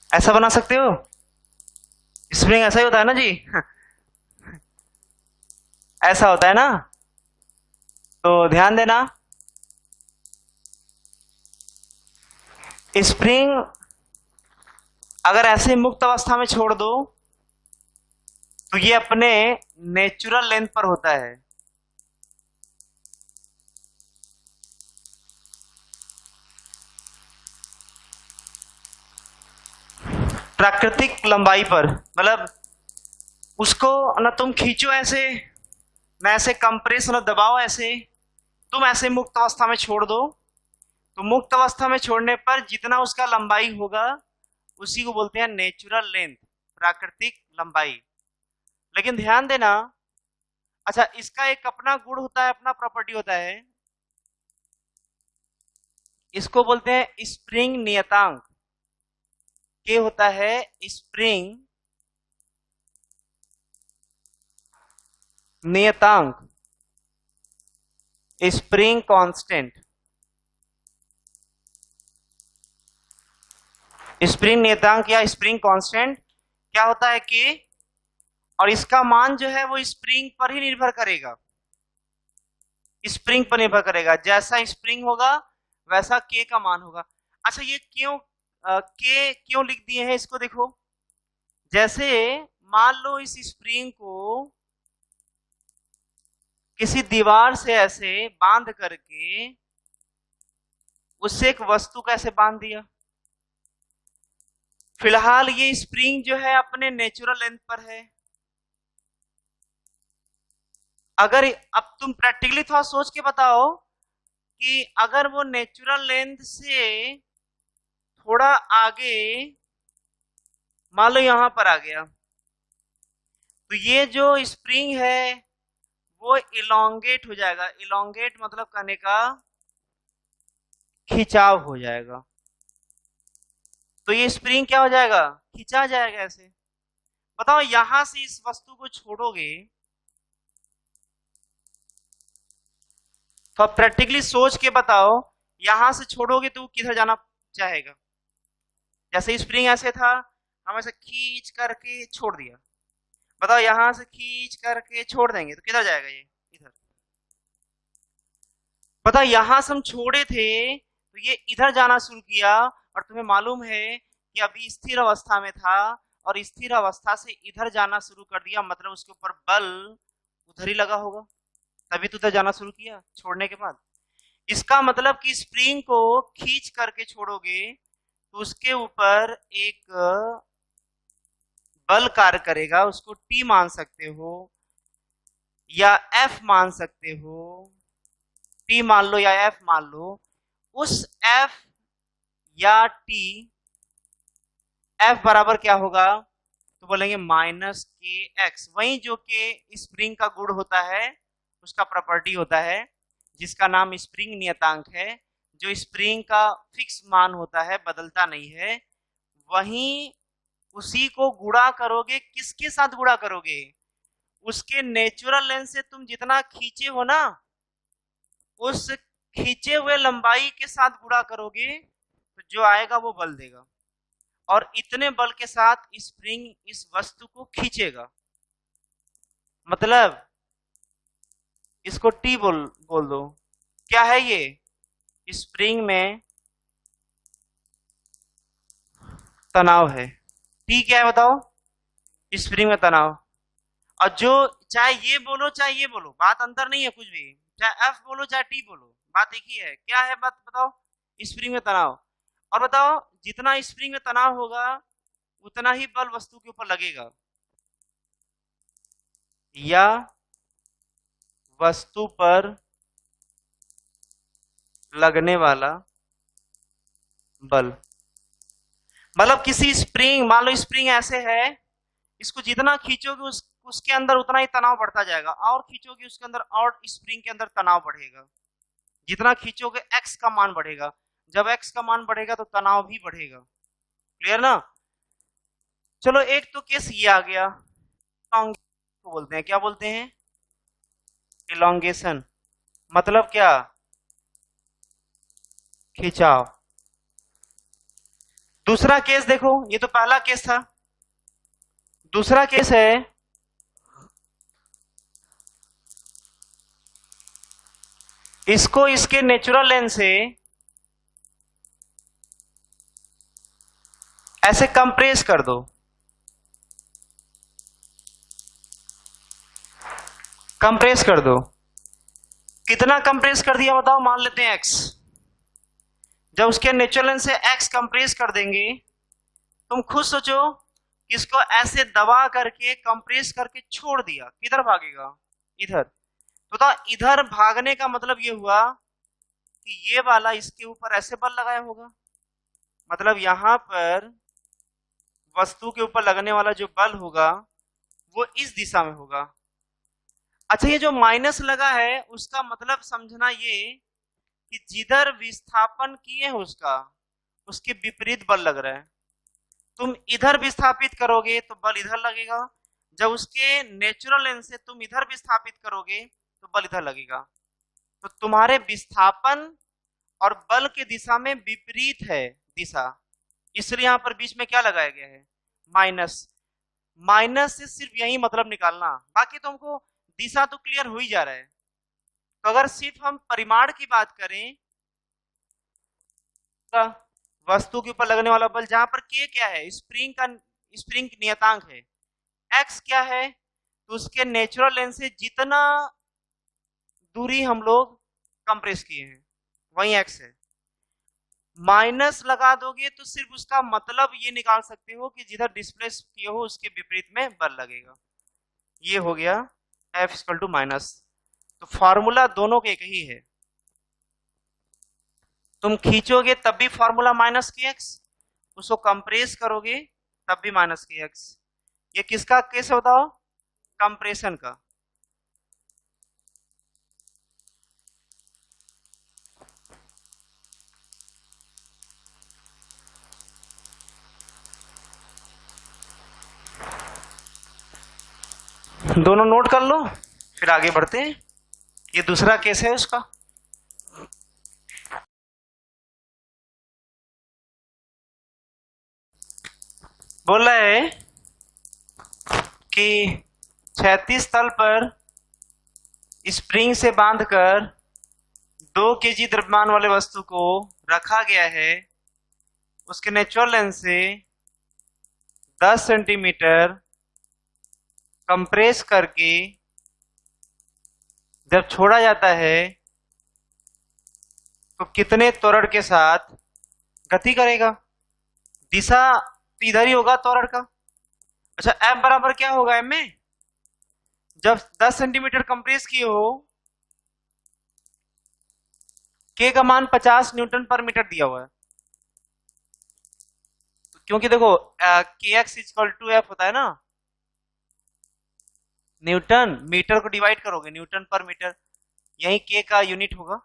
ऐसा बना सकते हो। स्प्रिंग ऐसा ही होता है ना जी ऐसा होता है ना, तो ध्यान देना। स्प्रिंग अगर ऐसे मुक्त अवस्था में छोड़ दो तो ये अपने नेचुरल लेंथ पर होता है। प्राकृतिक लंबाई पर, मतलब उसको ना तुम खींचो ऐसे, ना ऐसे कंप्रेस, ना दबाओ ऐसे, तुम ऐसे मुक्त अवस्था में छोड़ दो, तो मुक्त अवस्था में छोड़ने पर जितना उसका लंबाई होगा उसी को बोलते हैं नेचुरल लेंथ, प्राकृतिक लंबाई। लेकिन ध्यान देना, अच्छा इसका एक अपना गुण होता है, अपना प्रॉपर्टी होता है, इसको बोलते हैं स्प्रिंग नियतांक। के होता है स्प्रिंग नियतांक, स्प्रिंग कांस्टेंट। स्प्रिंग नियतांक या स्प्रिंग कांस्टेंट क्या होता है कि, और इसका मान जो है वो स्प्रिंग पर ही निर्भर करेगा, स्प्रिंग पर निर्भर करेगा, जैसा स्प्रिंग होगा वैसा के का मान होगा। अच्छा ये क्यों के क्यों लिख दिए हैं इसको देखो, जैसे मान लो इस स्प्रिंग को किसी दीवार से ऐसे बांध करके उससे एक वस्तु का ऐसे बांध दिया, फिलहाल ये स्प्रिंग जो है अपने नेचुरल लेंथ पर है। अगर अब तुम प्रैक्टिकली थोड़ा सोच के बताओ कि अगर वो नेचुरल लेंथ से थोड़ा आगे मान लो यहां पर आ गया, तो ये जो स्प्रिंग है वो इलोंगेट हो जाएगा। इलोंगेट मतलब कहने का खिंचाव हो जाएगा, तो ये स्प्रिंग क्या हो जाएगा, खिंचा जाएगा ऐसे। बताओ यहां से इस वस्तु को छोड़ोगे, तो प्रैक्टिकली सोच के बताओ, यहां से छोड़ोगे तो किधर जाना चाहेगा। जैसे स्प्रिंग ऐसे था, हम ऐसे खींच करके छोड़ दिया, बताओ यहां से खींच करके छोड़ देंगे तो किधर जाएगा, ये इधर। पता यहां से हम छोड़े थे तो ये इधर जाना शुरू किया, और तुम्हें मालूम है कि अभी स्थिर अवस्था में था और स्थिर अवस्था से इधर जाना शुरू कर दिया, मतलब उसके ऊपर बल उधर ही लगा होगा, तभी तो उधर जाना शुरू किया छोड़ने के बाद। इसका मतलब कि स्प्रिंग को खींच करके छोड़ोगे तो उसके ऊपर एक बल कार्य करेगा, उसको टी मान सकते हो या एफ मान सकते हो, टी मान लो या एफ मान लो। उस एफ या टी, एफ बराबर क्या होगा, तो बोलेंगे माइनस के एक्स, वही जो कि स्प्रिंग का गुण होता है, उसका प्रॉपर्टी होता है, जिसका नाम स्प्रिंग नियतांक है, जो स्प्रिंग का फिक्स मान होता है, बदलता नहीं है। वहीं उसी को गुणा करोगे, किसके साथ गुणा करोगे, उसके नेचुरल लेंथ से तुम जितना खींचे हो ना, उस खींचे हुए लंबाई के साथ गुणा करोगे तो जो आएगा वो बल देगा, और इतने बल के साथ स्प्रिंग इस वस्तु को खींचेगा। मतलब इसको टी बोल दो। क्या है ये, स्प्रिंग में तनाव है। टी क्या है बताओ, स्प्रिंग में तनाव। और जो, चाहे ये बोलो चाहे ये बोलो, बात अंतर नहीं है कुछ भी, चाहे एफ बोलो चाहे टी बोलो, बात एक ही है। क्या है बात बताओ, स्प्रिंग में तनाव। और बताओ जितना स्प्रिंग में तनाव होगा उतना ही बल वस्तु के ऊपर लगेगा, या वस्तु पर लगने वाला बल, मतलब किसी स्प्रिंग, मान लो स्प्रिंग ऐसे है, इसको जितना खींचोगे उसके अंदर उतना ही तनाव बढ़ता जाएगा, और खींचोगे उसके अंदर और स्प्रिंग के अंदर तनाव बढ़ेगा, जितना खींचोगे एक्स का मान बढ़ेगा, जब एक्स का मान बढ़ेगा तो तनाव भी बढ़ेगा। क्लियर ना? चलो एक तो केस ये आ गया, को बोलते हैं, क्या बोलते हैं? इलोंगेशन, मतलब क्या? खिंचाव। दूसरा केस देखो, ये तो पहला केस था, दूसरा केस है इसको इसके नेचुरल लेंथ से ऐसे कंप्रेस कर दो, कंप्रेस कर दो। कितना कंप्रेस कर दिया बताओ? मान लेते हैं एक्स, जब उसके नेचुरल लेंथ से एक्स कंप्रेस कर देंगे, तुम खुद सोचो, इसको ऐसे दबा करके कंप्रेस करके छोड़ दिया, किधर भागेगा? इधर। तो इधर भागने का मतलब ये हुआ कि ये वाला इसके ऊपर ऐसे बल लगाया होगा, मतलब यहां पर वस्तु के ऊपर लगने वाला जो बल होगा वो इस दिशा में होगा। अच्छा, ये जो माइनस लगा है उसका मतलब समझना ये कि जिधर विस्थापन किए हैं उसके विपरीत बल लग रहा है। तुम इधर विस्थापित करोगे तो बल इधर लगेगा, जब उसके नेचुरल लेंथ से तुम इधर विस्थापित करोगे तो बल इधर लगेगा। तो तुम्हारे विस्थापन और बल के दिशा में विपरीत है दिशा, इसलिए यहां पर बीच में क्या लगाया गया है? माइनस। माइनस से सिर्फ यही मतलब निकालना, बाकी तुमको दिशा तो क्लियर हो ही जा रहा है। तो अगर सिर्फ हम परिमाण की बात करें, तो वस्तु के ऊपर लगने वाला बल, जहां पर के क्या है? स्प्रिंग नियतांक है। एक्स क्या है? तो उसके नेचुरल लेंथ से जितना दूरी हम लोग कंप्रेस किए हैं वही एक्स है। माइनस लगा दोगे तो सिर्फ उसका मतलब ये निकाल सकते हो कि जिधर डिस्प्लेस किए हो उसके विपरीत में बल लगेगा। ये हो गया F इक्वल टू माइनस। तो फॉर्मूला दोनों के एक ही है, तुम खींचोगे तब भी फॉर्मूला माइनस की एक्स, उसको कंप्रेस करोगे तब भी माइनस की एक्स। ये किसका केस है बताओ? कंप्रेशन का। दोनों नोट कर लो, फिर आगे बढ़ते हैं। ये दूसरा केस है उसका। बोल रहा है कि क्षैतिज तल पर स्प्रिंग से बांधकर 2 केजी द्रव्यमान वाले वस्तु को रखा गया है, उसके नेचुरल लेंथ से 10 सेंटीमीटर कंप्रेस करके जब छोड़ा जाता है तो कितने त्वरण के साथ गति करेगा? दिशा तो इधर ही होगा त्वरण का। अच्छा, F बराबर क्या होगा M में? जब 10 सेंटीमीटर कंप्रेस किए हो, K का मान 50 न्यूटन पर मीटर दिया हुआ है, क्योंकि देखो KX इक्वल टू F होता है ना, न्यूटन, मीटर को डिवाइड करोगे न्यूटन पर मीटर, यही K का यूनिट होगा।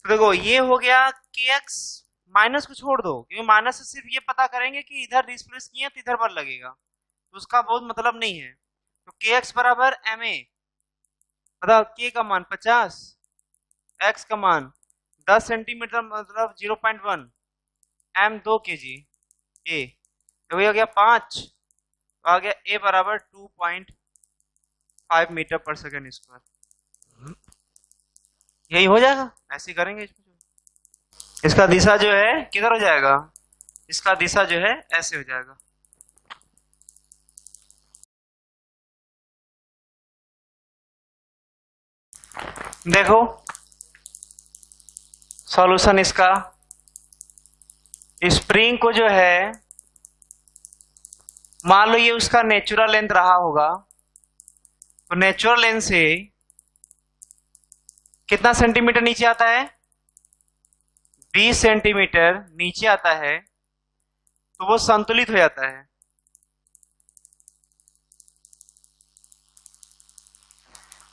तो देखो ये हो गया KX, माइनस को छोड़ दो क्योंकि माइनस से सिर्फ ये पता करेंगे कि इधर डिस्प्लेस किए तो इधर बल लगेगा, तो उसका बहुत मतलब नहीं है। तो KX बराबर MA, बताओ K का मान 50, X का मान 10 सेंटीमीटर मतलब 0.1, M 2 kg, A तो ये हो गया 5, तो आ गया A बराबर 2.5 मीटर पर सेकेंड स्क्वायर। यही हो जाएगा, ऐसे करेंगे। इसका दिशा जो है किधर हो जाएगा? इसका दिशा जो है ऐसे हो जाएगा। देखो सॉल्यूशन इसका, स्प्रिंग को जो है, मान लो ये उसका नेचुरल लेंथ रहा होगा, तो नेचुरल लेंथ से कितना सेंटीमीटर नीचे आता है? 20 सेंटीमीटर नीचे आता है तो वो संतुलित हो जाता है।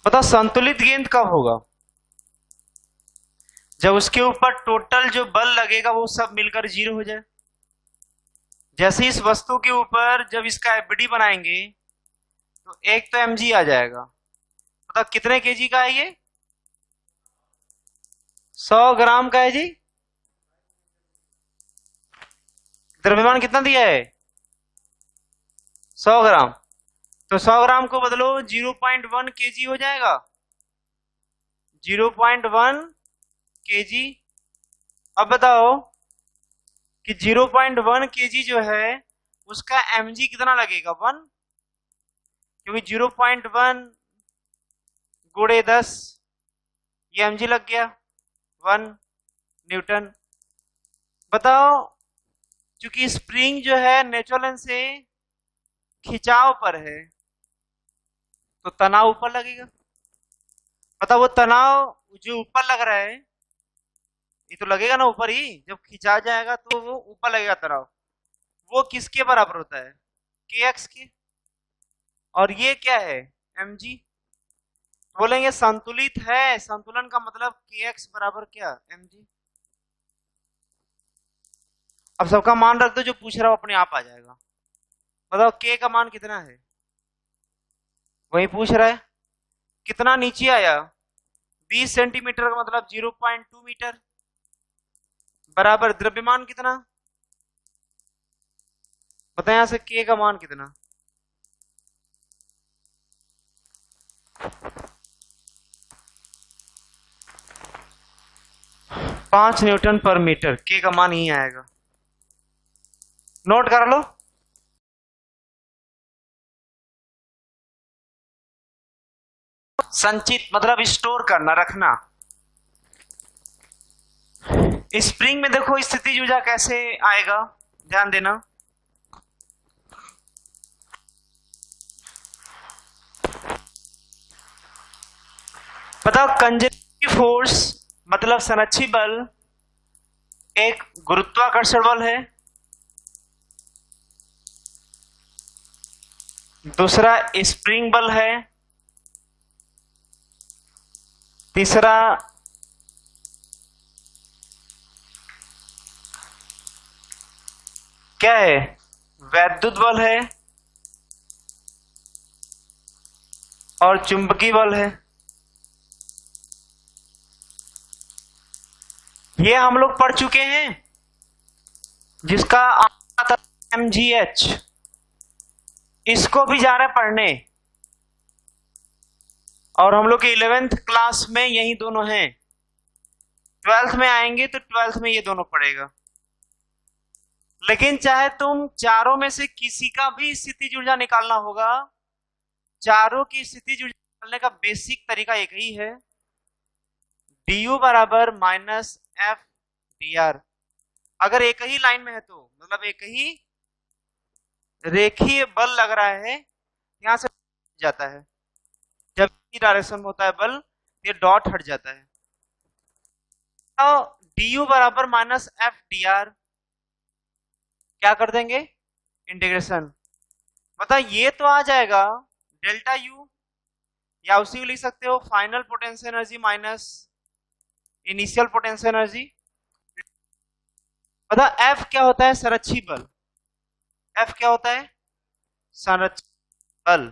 बताओ संतुलित गेंद कब होगा? जब उसके ऊपर टोटल जो बल लगेगा वो सब मिलकर 0 हो जाए। जैसे इस वस्तु के ऊपर जब इसका एफबीडी बनाएंगे तो एक तो एमजी आ जाएगा। बताओ कितने केजी का है ये? 100 ग्राम का है जी। द्रव्यमान कितना दिया है? 100 ग्राम। तो 100 ग्राम को बदलो 0.1 केजी हो जाएगा। 0.1 केजी। अब बताओ कि 0.1 केजी जो है उसका एमजी कितना लगेगा? 1, क्योंकि 0.1 गुणे 10 ये एमजी लग गया 1 न्यूटन। बताओ क्योंकि स्प्रिंग जो है नेचुरल से खिंचाव पर है तो तनाव ऊपर लगेगा। बताओ वो तनाव जो ऊपर लग रहा है ये तो लगेगा ना ऊपर ही, जब खिंचा जाएगा तो वो ऊपर लगेगा तनाव। वो किसके बराबर होता है? के एक्स के। और ये क्या है? mg। बोलेंगे संतुलित है, संतुलन का मतलब के एक्स बराबर क्या? mg। अब सबका मान रख दो, जो पूछ रहा हो अपने आप आ जाएगा। बताओ के का मान कितना है? वही पूछ रहा है। कितना नीचे आया? 20 सेंटीमीटर का मतलब 0.2 मीटर बराबर द्रव्यमान कितना? बताए यहां से के का मान कितना? 5 न्यूटन पर मीटर। के का मान ही आएगा। नोट कर लो। संचित मतलब स्टोर करना, रखना। स्प्रिंग में देखो स्थितिज ऊर्जा कैसे आएगा, ध्यान देना। बताओ कंजर्वेटिव फोर्स मतलब संरक्षी बल एक गुरुत्वाकर्षण बल है, दूसरा स्प्रिंग बल है, तीसरा क्या है? वैद्युत बल है और चुंबकीय बल है। ये हम लोग पढ़ चुके हैं, जिसका आता था mgh। इसको भी जा रहे पढ़ने, और हम लोग के 11th क्लास में यही दोनों हैं। 12th में आएंगे तो 12th में ये दोनों पढ़ेगा। लेकिन चाहे तुम चारों में से किसी का भी स्थितिज ऊर्जा निकालना होगा, चारों की स्थितिज ऊर्जा निकालने का बेसिक तरीका एक ही है, du बराबर माइनस एफ डी आर। अगर एक ही लाइन में है तो मतलब एक ही रेखीय बल लग रहा है, यहां से जाता है। जब डायरेक्शन में होता है बल, ये डॉट हट जाता है। तो du बराबर माइनस एफ डी आर क्या कर देंगे? इंटीग्रेशन। मतलब ये तो आ जाएगा डेल्टा यू, या उसी को लिख सकते हो final potential energy minus initial potential energy. मतलब एफ क्या होता है? संरक्षी बल। एफ क्या होता है? संरक्षी बल।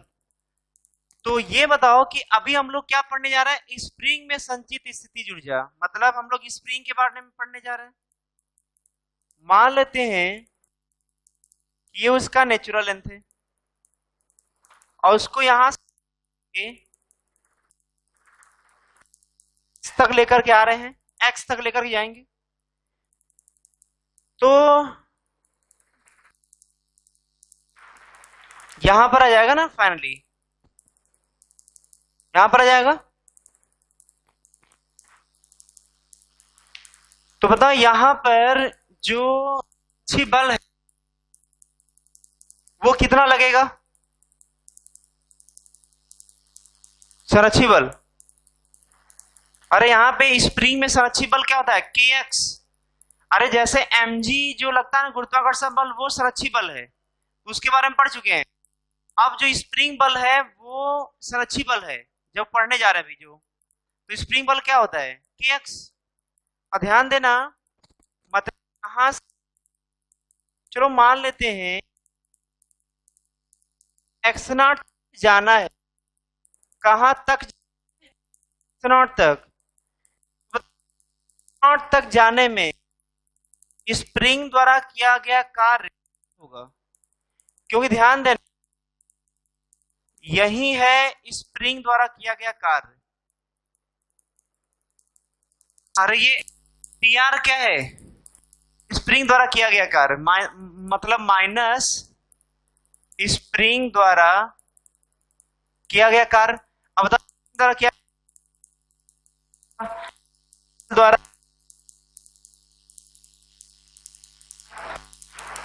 तो ये बताओ कि अभी हम लोग क्या पढ़ने जा रहे हैं? स्प्रिंग में संचित स्थितिज ऊर्जा, मतलब हम लोग स्प्रिंग के बारे में पढ़ने जा रहे हैं। मान लेते हैं कि ये उसका नेचुरल लेंथ है और उसको यहां से तक लेकर के आ रहे हैं, एक्स तक लेकर के जाएंगे। तो यहां पर आ जाएगा ना, फाइनली यहां पर आ जाएगा। तो बताओ यहां पर जो अच्छी बल है वो कितना लगेगा? संरक्षी बल अरे यहाँ पे स्प्रिंग में संरक्षित बल क्या होता है? के एक्स। अरे जैसे mg जो लगता है ना गुरुत्वाकर्षण बल, वो संरक्षित बल है, तो उसके बारे में पढ़ चुके हैं। अब जो स्प्रिंग बल है वो संरक्षित बल है, जब पढ़ने जा रहे हैं अभी जो, तो स्प्रिंग बल क्या होता है? के एक्स। और ध्यान देना, मतलब कहां से, चलो मान लेते हैं एक्स नॉट जाना है, कहां तक? एक्स नॉट तक। नॉट तक जाने में स्प्रिंग द्वारा किया गया कार्य होगा, क्योंकि ध्यान देना यही है स्प्रिंग द्वारा किया गया कार्य। अरे ये पीआर क्या है? स्प्रिंग द्वारा किया गया कार्य, मतलब माइनस स्प्रिंग द्वारा किया गया कार्य। अब बताओ द्वारा क्या, द्वारा,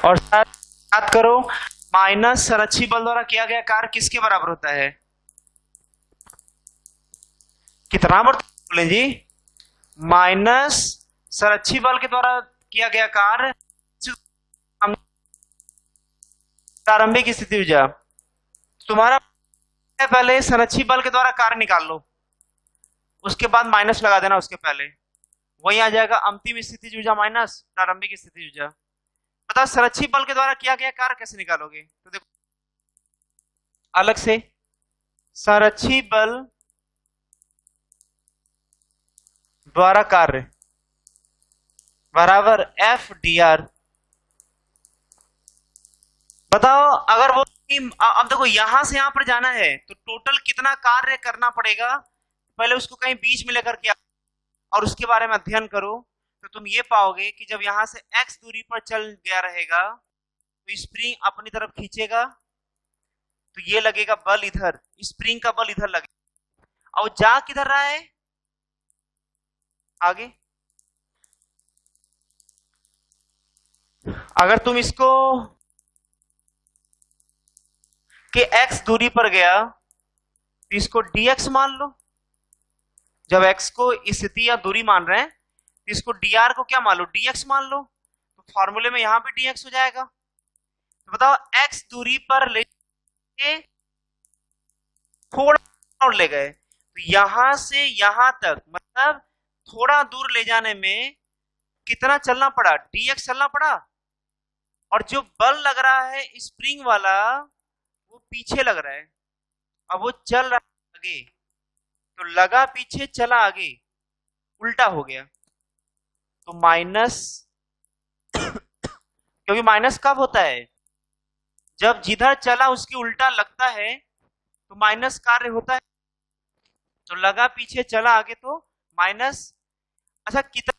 और याद करो माइनस संरक्षित बल द्वारा किया गया कार्य किसके बराबर होता है? कितना बोले जी? माइनस संरक्षित बल के द्वारा किया गया कार्य प्रारंभिक स्थिति ऊर्जा। तुम्हारा पहले संरक्षित बल के द्वारा कार्य निकाल लो, उसके बाद माइनस लगा देना उसके पहले, वही आ जाएगा अंतिम स्थिति ऊर्जा माइनस प्रारंभिक स्थिति ऊर्जा। बताओ संरक्षित बल के द्वारा किया गया कार्य कैसे निकालोगे? तो देखो अलग से, संरक्षित बल द्वारा कार्य बराबर एफ डी आर। बताओ अगर वो, अब देखो यहां से यहां पर जाना है तो टोटल कितना कार्य करना पड़ेगा, पहले उसको कहीं बीच में लेकर के और उसके बारे में अध्ययन करो, तो तुम ये पाओगे कि जब यहां से x दूरी पर चल गया रहेगा तो स्प्रिंग अपनी तरफ खींचेगा, तो ये लगेगा बल इधर, स्प्रिंग का बल इधर लगेगा, और जा किधर रहा है आगे? अगर तुम इसको कि x दूरी पर गया तो इसको dx मान लो, जब x को स्थिति या दूरी मान रहे हैं तो इसको dr को क्या मान लो? dx मान लो, तो फॉर्मूले में यहां पे dx हो जाएगा। तो बताओ x दूरी पर ले थोड़ा और ले गए, तो यहां से यहां तक मतलब थोड़ा दूर ले जाने में कितना चलना पड़ा? dx चलना पड़ा, और जो बल लग रहा है स्प्रिंग वाला वो पीछे लग रहा है, अब वो चल रहा है आगे, तो लगा पीछे चला आगे, उल्टा हो गया, तो माइनस क्योंकि माइनस कब होता है? जब जिधर चला उसके उल्टा लगता है तो माइनस कार्य होता है, तो लगा पीछे चला आगे तो माइनस। अच्छा कितना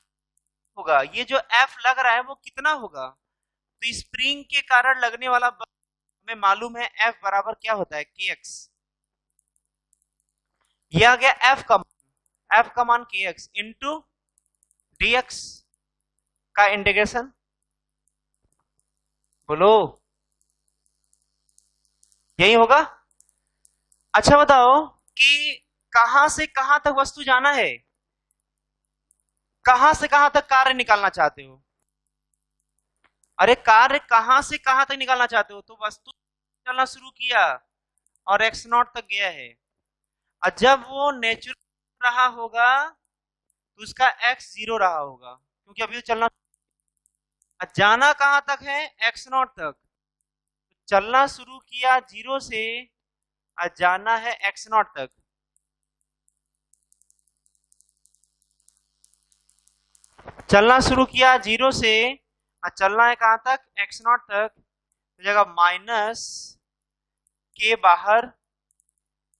होगा ये जो F लग रहा है वो कितना होगा? तो स्प्रिंग के कारण लगने वाला बल हमें मालूम है F बराबर क्या होता है? kx। ये आ गया F का मान kx इंटू dx का इंटीग्रेशन, बोलो यही होगा। अच्छा बताओ कि कहां से कहां तक वस्तु जाना है, कहां से कहां तक कार्य निकालना चाहते हो? अरे कार्य कहां से कहां तक निकालना चाहते हो? तो वस्तु चलना शुरू किया और x नॉट तक गया है, और जब वो नेचुरल रहा होगा तो उसका x 0 रहा होगा, क्योंकि अभी चलना, जाना कहां तक है? x नॉट तक, चलना शुरू किया 0 से और जाना है x नॉट तक। चलना शुरू किया 0 से और चलना है कहां तक? x नॉट तक, तो जगह माइनस के बाहर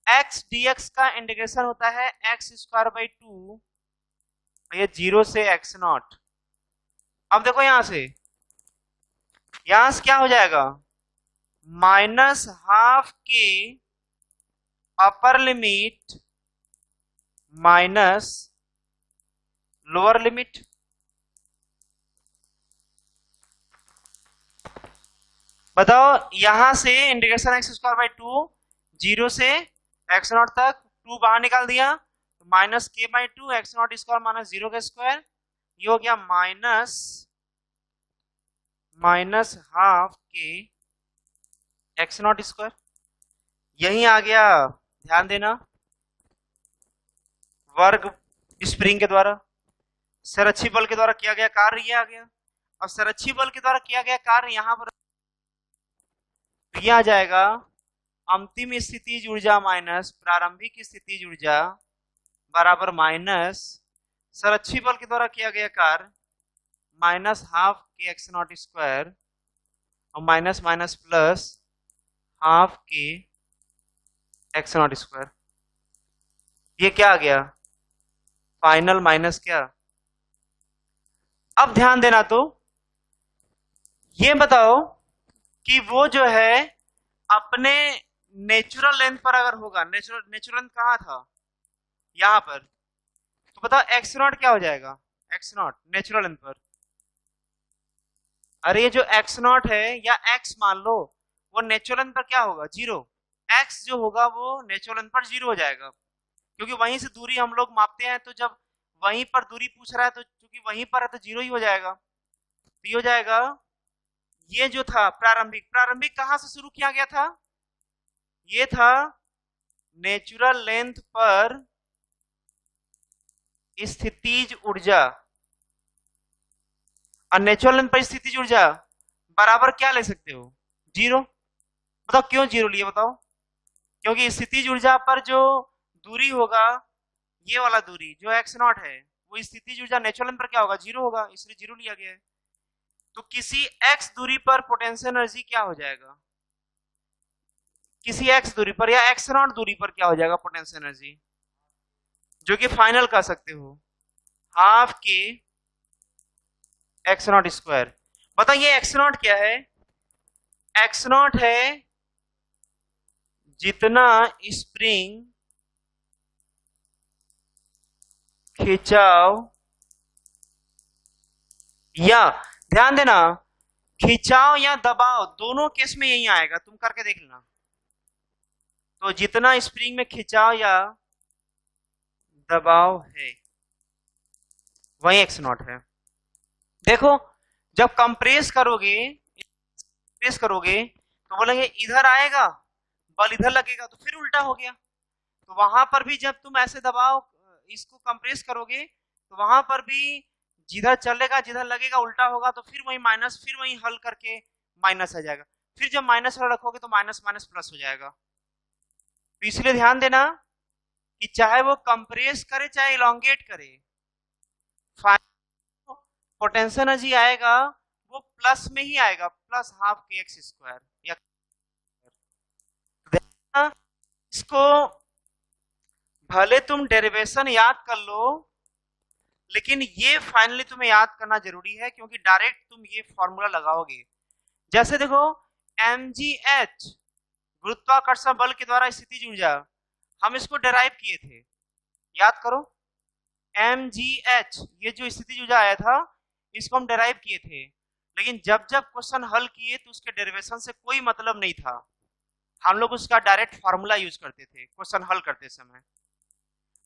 x dx का इंटीग्रेशन होता है x स्क्वायर बाई 2, ये 0 से x नॉट। अब देखो यहां से क्या हो जाएगा? माइनस हाफ के upper limit minus lower limit. बताओ यहां से इंटीग्रेशन x स्क्वायर बाई 2 0 से x नॉट तक, 2 बाहर निकाल दिया, तो माइनस के by two x not square minus 0 का स्क्वायर, ये हो गया माइनस हाफ के एक्स नॉट स्क्वायर। यही आ गया, ध्यान देना, वर्ग स्प्रिंग के द्वारा संरक्षी बल के द्वारा किया गया कार्य ये आ गया। अब संरक्षी बल के द्वारा किया गया कार्य यहाँ पर आ जाएगा अंतिम स्थितिज ऊर्जा माइनस प्रारंभिक स्थितिज ऊर्जा बराबर माइनस संरक्षी बल के द्वारा किया गया कार्य माइनस हाफ के एक्स नॉट स्क्वायर और माइनस माइनस प्लस हाफ के एक्स नॉट स्क्वायर। ये क्या आ गया, फाइनल माइनस क्या। अब ध्यान देना, तो ये बताओ कि वो जो है अपने नेचुरल लेंथ पर अगर होगा, नेचुरल लेंथ कहाँ था, यहां पर, तो बताओ एक्स नॉट क्या हो जाएगा, एक्स नॉट नेचुरल लेंथ पर। अरे ये जो एक्स नॉट है या एक्स मान लो, वो नेचुरल लेंथ पर क्या होगा, 0। एक्स जो होगा वो नेचुरल लेंथ पर 0 हो जाएगा, क्योंकि वहीं से दूरी हम लोग मापते हैं, तो जब वहीं पर दूरी पूछ रहा है तो क्योंकि वहीं पर है तो 0 ही हो जाएगा। तो ये हो जाएगा, ये जो था प्रारंभिक कहां से शुरू किया गया था, ये था नेचुरल लेंथ पर स्थितिज ऊर्जा, और नेचुरल लेंथ पर स्थितिज ऊर्जा बराबर क्या ले सकते हो, 0। बताओ क्यों 0 लिए, बताओ। क्योंकि स्थितिज ऊर्जा पर जो दूरी होगा, ये वाला दूरी जो एक्स नॉट है, वो स्थितिज ऊर्जा नेचुरल लेंथ पर क्या होगा, 0 होगा, इसलिए 0 लिया गया है। तो किसी x दूरी पर पोटेंशियल एनर्जी क्या हो जाएगा, किसी x दूरी पर या x नॉट दूरी पर क्या हो जाएगा पोटेंशियल एनर्जी, जो कि फाइनल कह सकते हो हाफ के एक्स नॉट स्क्वायर। बताइए एक्स नॉट क्या है, एक्स नॉट है जितना स्प्रिंग खिंचाव, या ध्यान देना खिंचाव या दबाव दोनों केस में यही आएगा, तुम करके देख लेना। तो जितना स्प्रिंग में खिंचाव या दबाव है वही एक्स नॉट है। देखो जब कंप्रेस करोगे तो बोलेंगे इधर आएगा बल, इधर लगेगा, तो फिर उल्टा हो गया। तो वहां पर भी जब तुम ऐसे दबाव इसको कंप्रेस करोगे तो वहां पर भी जिधर चलेगा जिधर लगेगा उल्टा होगा, तो फिर वही माइनस, फिर वही हल करके माइनस आ जाएगा, फिर जब माइनस वाला रखोगे तो माइनस माइनस प्लस हो जाएगा। तो इसलिए ध्यान देना कि चाहे वो कंप्रेस करे चाहे इलोंगेट करे, पोटेंशियल एनर्जी आएगा वो प्लस में ही आएगा, प्लस हाफ के एक्स स्क्वायर। या इसको भले तुम डेरिवेशन याद कर लो, लेकिन ये फाइनली तुम्हें याद करना जरूरी है, क्योंकि डायरेक्ट तुम ये फॉर्मूला लगाओगे। जैसे देखो mgh गुरुत्वाकर्षण बल के द्वारा स्थितिज ऊर्जा, हम इसको डेराइव किए थे, याद करो। mgh ये जो स्थितिज ऊर्जा आया था इसको हम डेराइव किए थे, लेकिन जब जब क्वेश्चन हल किए तो उसके डेरिवेशन से कोई मतलब नहीं था, हम लोग उसका डायरेक्ट फॉर्मूला यूज करते थे क्वेश्चन हल करते समय।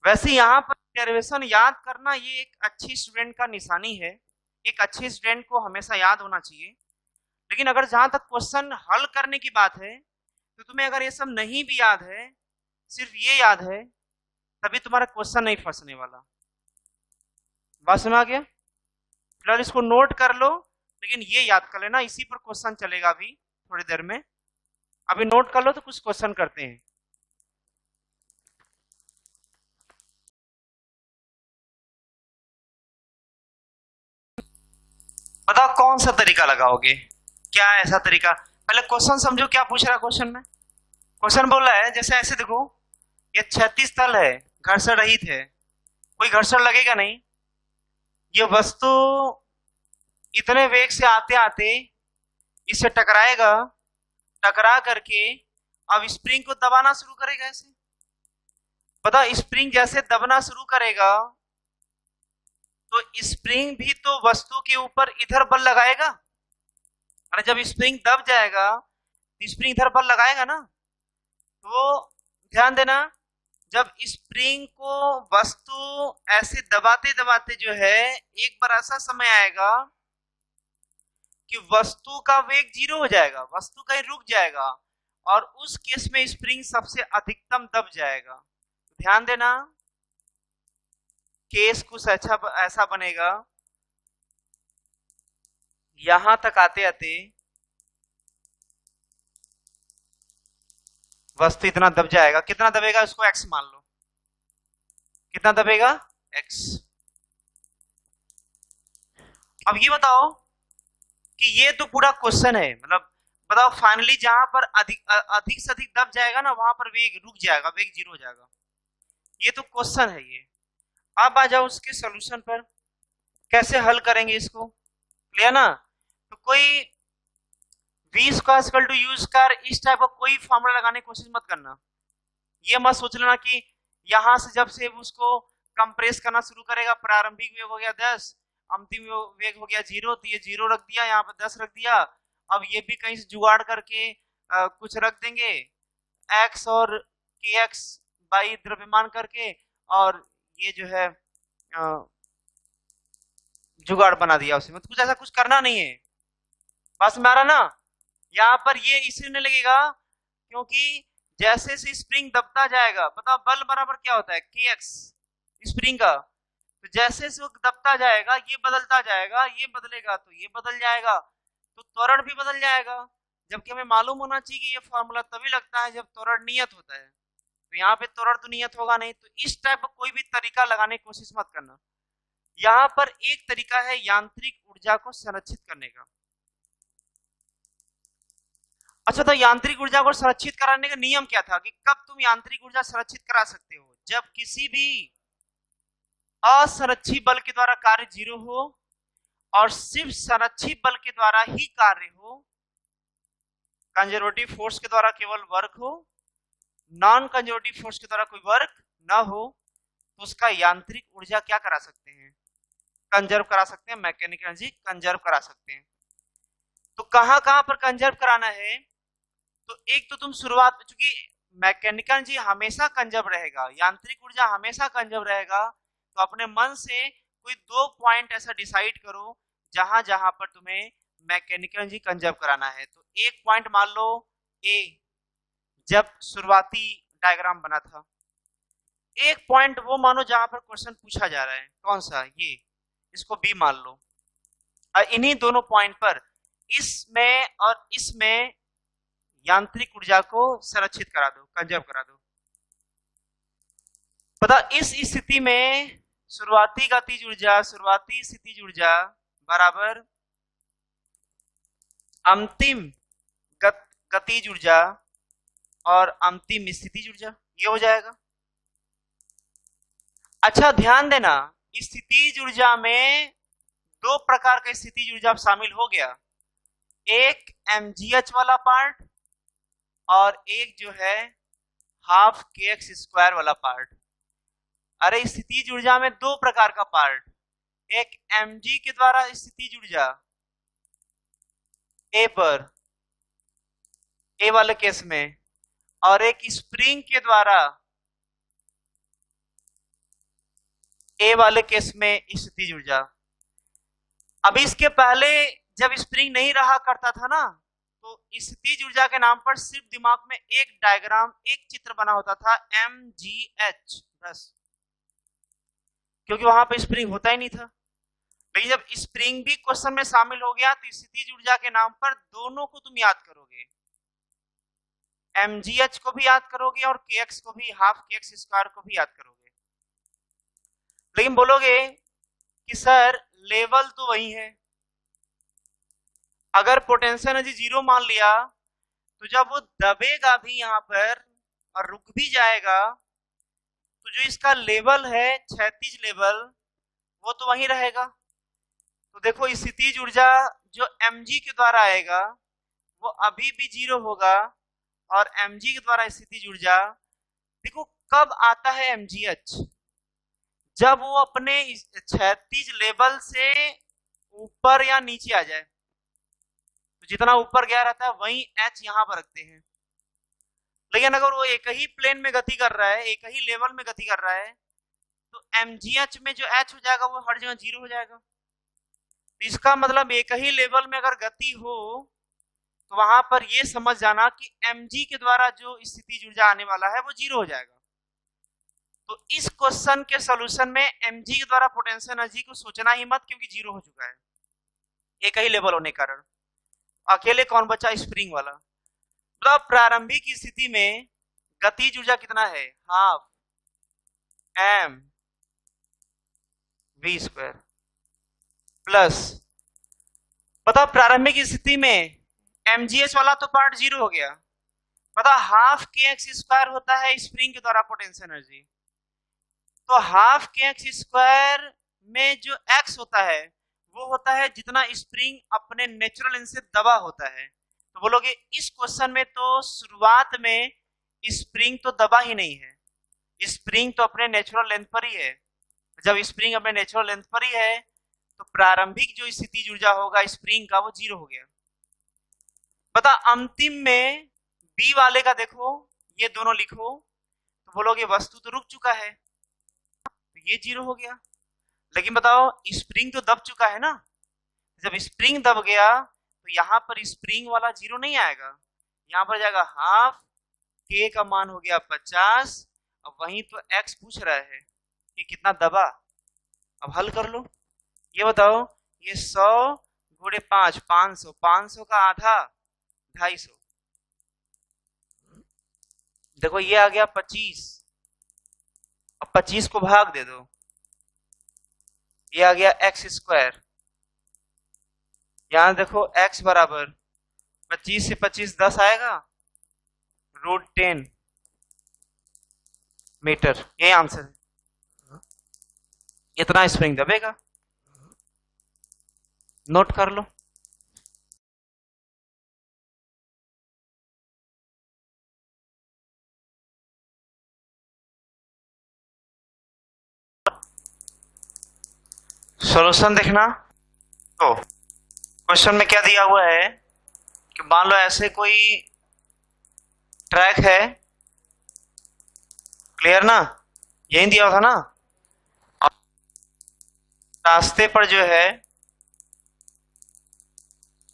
वैसे यहाँ पर डेरिवेशन याद करना ये एक अच्छी स्टूडेंट का निशानी है, एक अच्छे स्टूडेंट को हमेशा याद होना चाहिए। लेकिन अगर जहां तक क्वेश्चन हल करने की बात है तो तुम्हें अगर ये सब नहीं भी याद है, सिर्फ ये याद है, तभी तुम्हारा क्वेश्चन नहीं फंसने वाला। बात सुना गया? फिलहाल इसको नोट कर लो, लेकिन ये याद कर लेना, इसी पर क्वेश्चन चलेगा अभी थोड़ी देर में। अभी नोट कर लो तो कुछ क्वेश्चन करते हैं। बताओ कौन सा तरीका लगाओगे, क्या ऐसा तरीका, पहले क्वेश्चन समझो क्या पूछ रहा है क्वेश्चन में। क्वेश्चन बोल रहा है जैसे ऐसे देखो, ये 36 तल है, घर्षण रहित है, कोई घर्षण लगेगा नहीं, ये वस्तु इतने वेग से आते आते इससे टकराएगा, टकरा करके अब स्प्रिंग को दबाना शुरू करेगा। ऐसे पता, स्प्रिंग जैसे दबना शुरू करेगा तो स्प्रिंग भी तो वस्तु के ऊपर इधर बल लगाएगा। अरे जब स्प्रिंग दब जाएगा तो स्प्रिंग इधर बल लगाएगा ना। तो ध्यान देना, जब स्प्रिंग को वस्तु ऐसे दबाते दबाते जो है एक बार ऐसा समय आएगा कि वस्तु का वेग 0 हो जाएगा, वस्तु कहीं रुक जाएगा और उस केस में स्प्रिंग सबसे अधिकतम दब जाएगा। ध्यान देना, केस कुछ ऐसा बनेगा, यहां तक आते आते वस्तु इतना दब जाएगा। कितना दबेगा उसको x मान लो, कितना दबेगा x। अब ये बताओ कि ये तो पूरा क्वेश्चन है, मतलब बताओ फाइनली जहां पर अधिक से अधिक दब जाएगा ना वहां पर वेग रुक जाएगा, वेग 0 हो जाएगा। ये तो क्वेश्चन है ये। अब आ जाओ उसके सॉल्यूशन पर, कैसे हल करेंगे इसको, क्लियर ना। तो कोई v square equal to u square इस टाइप का कोई फॉर्मूला लगाने की कोशिश मत करना। ये मत सोच लेना कि यहां से जब से उसको कंप्रेस करना शुरू करेगा, प्रारंभिक वेग हो गया 10, अंतिम वेग हो गया 0, तो ये 0 रख दिया, यहाँ पर 10 रख दिया। अब ये भी कहीं से जुगाड़ करके कुछ रख देंगे x और kx बाई द्रव्यमान करके, और ये जो है जुगाड़ बना दिया उसमें। तो कुछ ऐसा कुछ करना नहीं है, बस मारा ना। यहाँ पर ये इसलिए नहीं लगेगा क्योंकि जैसे से स्प्रिंग दबता जाएगा, बताओ बल बराबर क्या होता है kx स्प्रिंग का, तो जैसे से वो दबता जाएगा ये बदलता जाएगा, ये बदलेगा तो ये बदल जाएगा, तो त्वरण भी बदल जाएगा। जबकि हमें मालूम होना चाहिए कि ये फॉर्मूला तभी लगता है जब त्वरण नियत होता है, तो यहाँ पे त्वरण तो नियत होगा नहीं। तो इस टाइप का कोई भी तरीका लगाने की कोशिश मत करना। यहाँ पर एक तरीका है यांत्रिक ऊर्जा को संरक्षित करने का। अच्छा, तो यांत्रिक ऊर्जा को संरक्षित कराने का नियम क्या था कि कब तुम यांत्रिक ऊर्जा संरक्षित करा सकते हो, जब किसी भी असंरक्षित बल के द्वारा कार्य 0 हो और सिर्फ संरक्षित बल के द्वारा ही कार्य हो, कंजर्वेटिव फोर्स के द्वारा केवल वर्क हो, नॉन कंजर्वेटिव फोर्स के द्वारा कोई वर्क ना हो, तो उसका यांत्रिक ऊर्जा क्या करा सकते हैं, कंजर्व करा सकते हैं, मैकेनिकल एनर्जी कंजर्व करा सकते हैं। तो कहां कहां पर कंजर्व कराना है, तो एक तो तुम शुरुआत में, चूंकि मैकेनिकल एनर्जी हमेशा कंजर्व रहेगा, यांत्रिक ऊर्जा हमेशा कंजर्व रहेगा, तो अपने मन से कोई 2 पॉइंट ऐसा डिसाइड करो जहां जहां पर तुम्हें मैकेनिकल एनर्जी कंजर्व कराना है। तो एक पॉइंट मान लो ए, जब शुरुआती डायग्राम बना था। एक पॉइंट वो मानो जहां पर क्वेश्चन पूछा जा रहा है, कौन सा, ये, इसको बी मान लो। इन्हीं दोनों पॉइंट पर, इसमें और इसमें यांत्रिक ऊर्जा को संरक्षित करा दो, कंजर्व करा दो। पता इस स्थिति में शुरुआती गतिज ऊर्जा, शुरुआती स्थितिज ऊर्जा बराबर अंतिम गतिज ऊर्जा और अंतिम स्थितिज ऊर्जा, ये हो जाएगा। अच्छा ध्यान देना, स्थितिज ऊर्जा में 2 प्रकार का स्थितिज ऊर्जा शामिल हो गया, एक mgh वाला पार्ट और एक जो है हाफ kx स्क्वायर वाला पार्ट। अरे स्थितिज ऊर्जा में 2 प्रकार का पार्ट, एक mg के द्वारा स्थितिज ऊर्जा ए पर, ए वाले केस में, और एक स्प्रिंग के द्वारा ए वाले केस में स्थितिज ऊर्जा। अब इसके पहले जब स्प्रिंग नहीं रहा करता था ना, तो स्थितिज ऊर्जा के नाम पर सिर्फ दिमाग में एक डायग्राम, एक चित्र बना होता था mgh बस, क्योंकि वहां पे स्प्रिंग होता ही नहीं था। लेकिन जब स्प्रिंग भी क्वेश्चन में शामिल हो गया तो स्थितिज ऊर्जा के नाम पर दोनों को तुम याद करोगे, mgh को भी याद करोगे और kx को भी, हाफ kx स्क्वायर को भी याद करोगे। लेकिन बोलोगे कि सर लेवल तो वही है, अगर पोटेंशियल एनर्जी 0 मान लिया तो जब वो दबेगा भी यहाँ पर और रुक भी जाएगा, तो जो इसका लेवल है, क्षैतिज लेवल, वो तो वही रहेगा। तो देखो स्थितिज ऊर्जा जो mg के द्वारा आएगा वो अभी भी 0 होगा, और mg के द्वारा स्थितिज ऊर्जा, देखो कब आता है mgh, जब वो अपने क्षैतिज लेवल से ऊपर या नीचे आ जाए, तो जितना ऊपर गया रहता है वही h यहां पर रखते हैं। लेकिन अगर वो एक ही प्लेन में गति कर रहा है, एक ही लेवल में गति कर रहा है, तो mgh में जो h हो जाएगा वो हर जगह 0 हो जाएगा। तो इसका मतलब एक ही लेवल में अगर गति हो तो वहां पर ये समझ जाना कि mg के द्वारा जो स्थिति ऊर्जा आने वाला है वो 0 हो जाएगा। तो इस क्वेश्चन के सॉल्यूशन में mg के द्वारा पोटेंशियल एनर्जी को सोचना ही मत, क्योंकि 0 हो चुका है एक ही लेवल होने के कारण। अकेले कौन बचा? स्प्रिंग वाला। मतलब प्रारंभिक स्थिति में गतिज ऊर्जा कितना है? Half m v square plus, पता प्रारंभिक स्थिति में mgh वाला तो पार्ट 0 हो गया, पता हाफ के एक्स स्क्वायर होता है स्प्रिंग के द्वारा पोटेंशियल एनर्जी। तो हाफ के एक्स स्क्वायर में जो x होता है वो होता है जितना स्प्रिंग अपने नेचुरल लेंथ से दबा होता है। तो बोलोगे इस क्वेश्चन में तो शुरुआत में स्प्रिंग तो दबा ही नहीं है, स्प्रिंग तो अपने नेचुरल लेंथ पर ही है। जब स्प्रिंग अपने नेचुरल लेंथ पर ही है तो प्रारंभिक जो स्थिति ऊर्जा होगा स्प्रिंग का वो 0 हो गया। पता अंतिम में बी वाले का देखो, ये दोनों लिखो तो बोलोगे वस्तु तो रुक चुका है, तो ये 0 हो गया। लेकिन बताओ स्प्रिंग तो दब चुका है ना, जब स्प्रिंग दब गया तो यहाँ पर स्प्रिंग वाला 0 नहीं आएगा, यहाँ पर जाएगा हाफ के का मान हो गया 50। अब वहीं तो x पूछ रहा है कि कितना दबा। अब हल कर लो, ये बताओ ये 100 गुणे 5 500, 500 का आधा 250। देखो ये आ गया 25, अब 25 को भाग दे दो, ये आ गया एक्स स्क्वायर। यहां देखो x बराबर 25 से 25 10 आएगा, √10 मीटर। ये आंसर है, इतना स्प्रिंग दबेगा। नोट कर लो। सॉल्यूशन देखना। तो क्वेश्चन में क्या दिया हुआ है कि मान लो ऐसे कोई ट्रैक है, क्लियर ना, यही दिया था ना। रास्ते पर जो है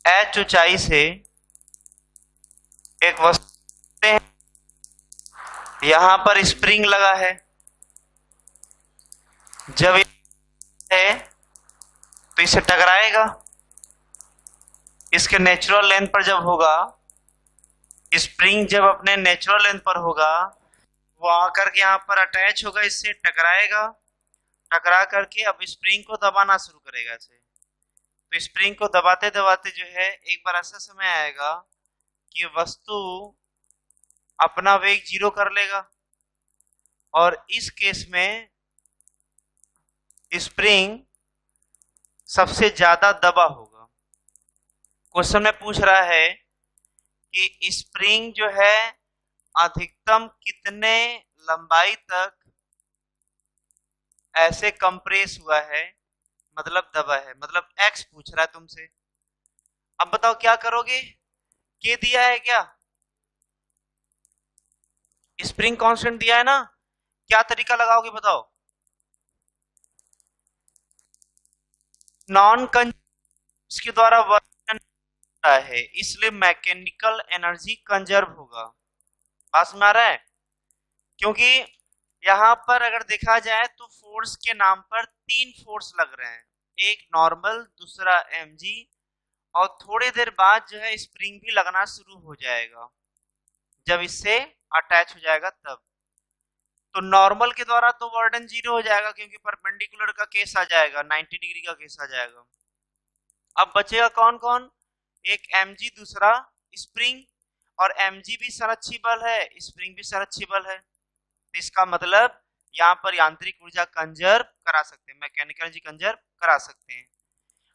h ऊंचाई से एक वस्तु, यहां पर स्प्रिंग लगा है, जब है तो इसे टकराएगा, इसके नेचुरल लेंथ पर जब होगा, स्प्रिंग जब अपने नेचुरल लेंथ पर होगा वो आकर के यहाँ पर अटैच होगा, इससे टकराएगा, टकरा करके अब स्प्रिंग को दबाना शुरू करेगा इसे। तो स्प्रिंग को दबाते दबाते जो है एक बार ऐसा समय आएगा कि वस्तु अपना वेग 0 कर लेगा, और इस केस में स्प्रिंग सबसे ज्यादा दबा होगा। क्वेश्चन में पूछ रहा है कि स्प्रिंग जो है अधिकतम कितने लंबाई तक ऐसे कंप्रेस हुआ है, मतलब दबा है, मतलब x पूछ रहा है तुमसे। अब बताओ क्या करोगे, के दिया है क्या, स्प्रिंग कांस्टेंट दिया है ना, क्या तरीका लगाओगे बताओ? नॉन कंजर्व के द्वारा वर्क है, इसलिए मैकेनिकल एनर्जी कंजर्व होगा। पास में आ रहा है, क्योंकि यहाँ पर अगर देखा जाए तो फोर्स के नाम पर 3 फोर्स लग रहे हैं, एक नॉर्मल, दूसरा mg, और थोड़ी देर बाद जो है स्प्रिंग भी लगना शुरू हो जाएगा जब इससे अटैच हो जाएगा तब। तो नॉर्मल के द्वारा तो वर्डन 0 हो जाएगा, क्योंकि परपेंडिकुलर का केस आ जाएगा, 90 डिग्री का केस आ जाएगा। अब बचेगा कौन कौन, एक mg, दूसरा स्प्रिंग, और mg भी संरक्षिबल है, स्प्रिंग भी संरक्षिबल है। तो इसका मतलब यहाँ पर यांत्रिक ऊर्जा कंजर्व करा सकते हैं, मैकेनिकल एनर्जी कंजर्व करा सकते हैं।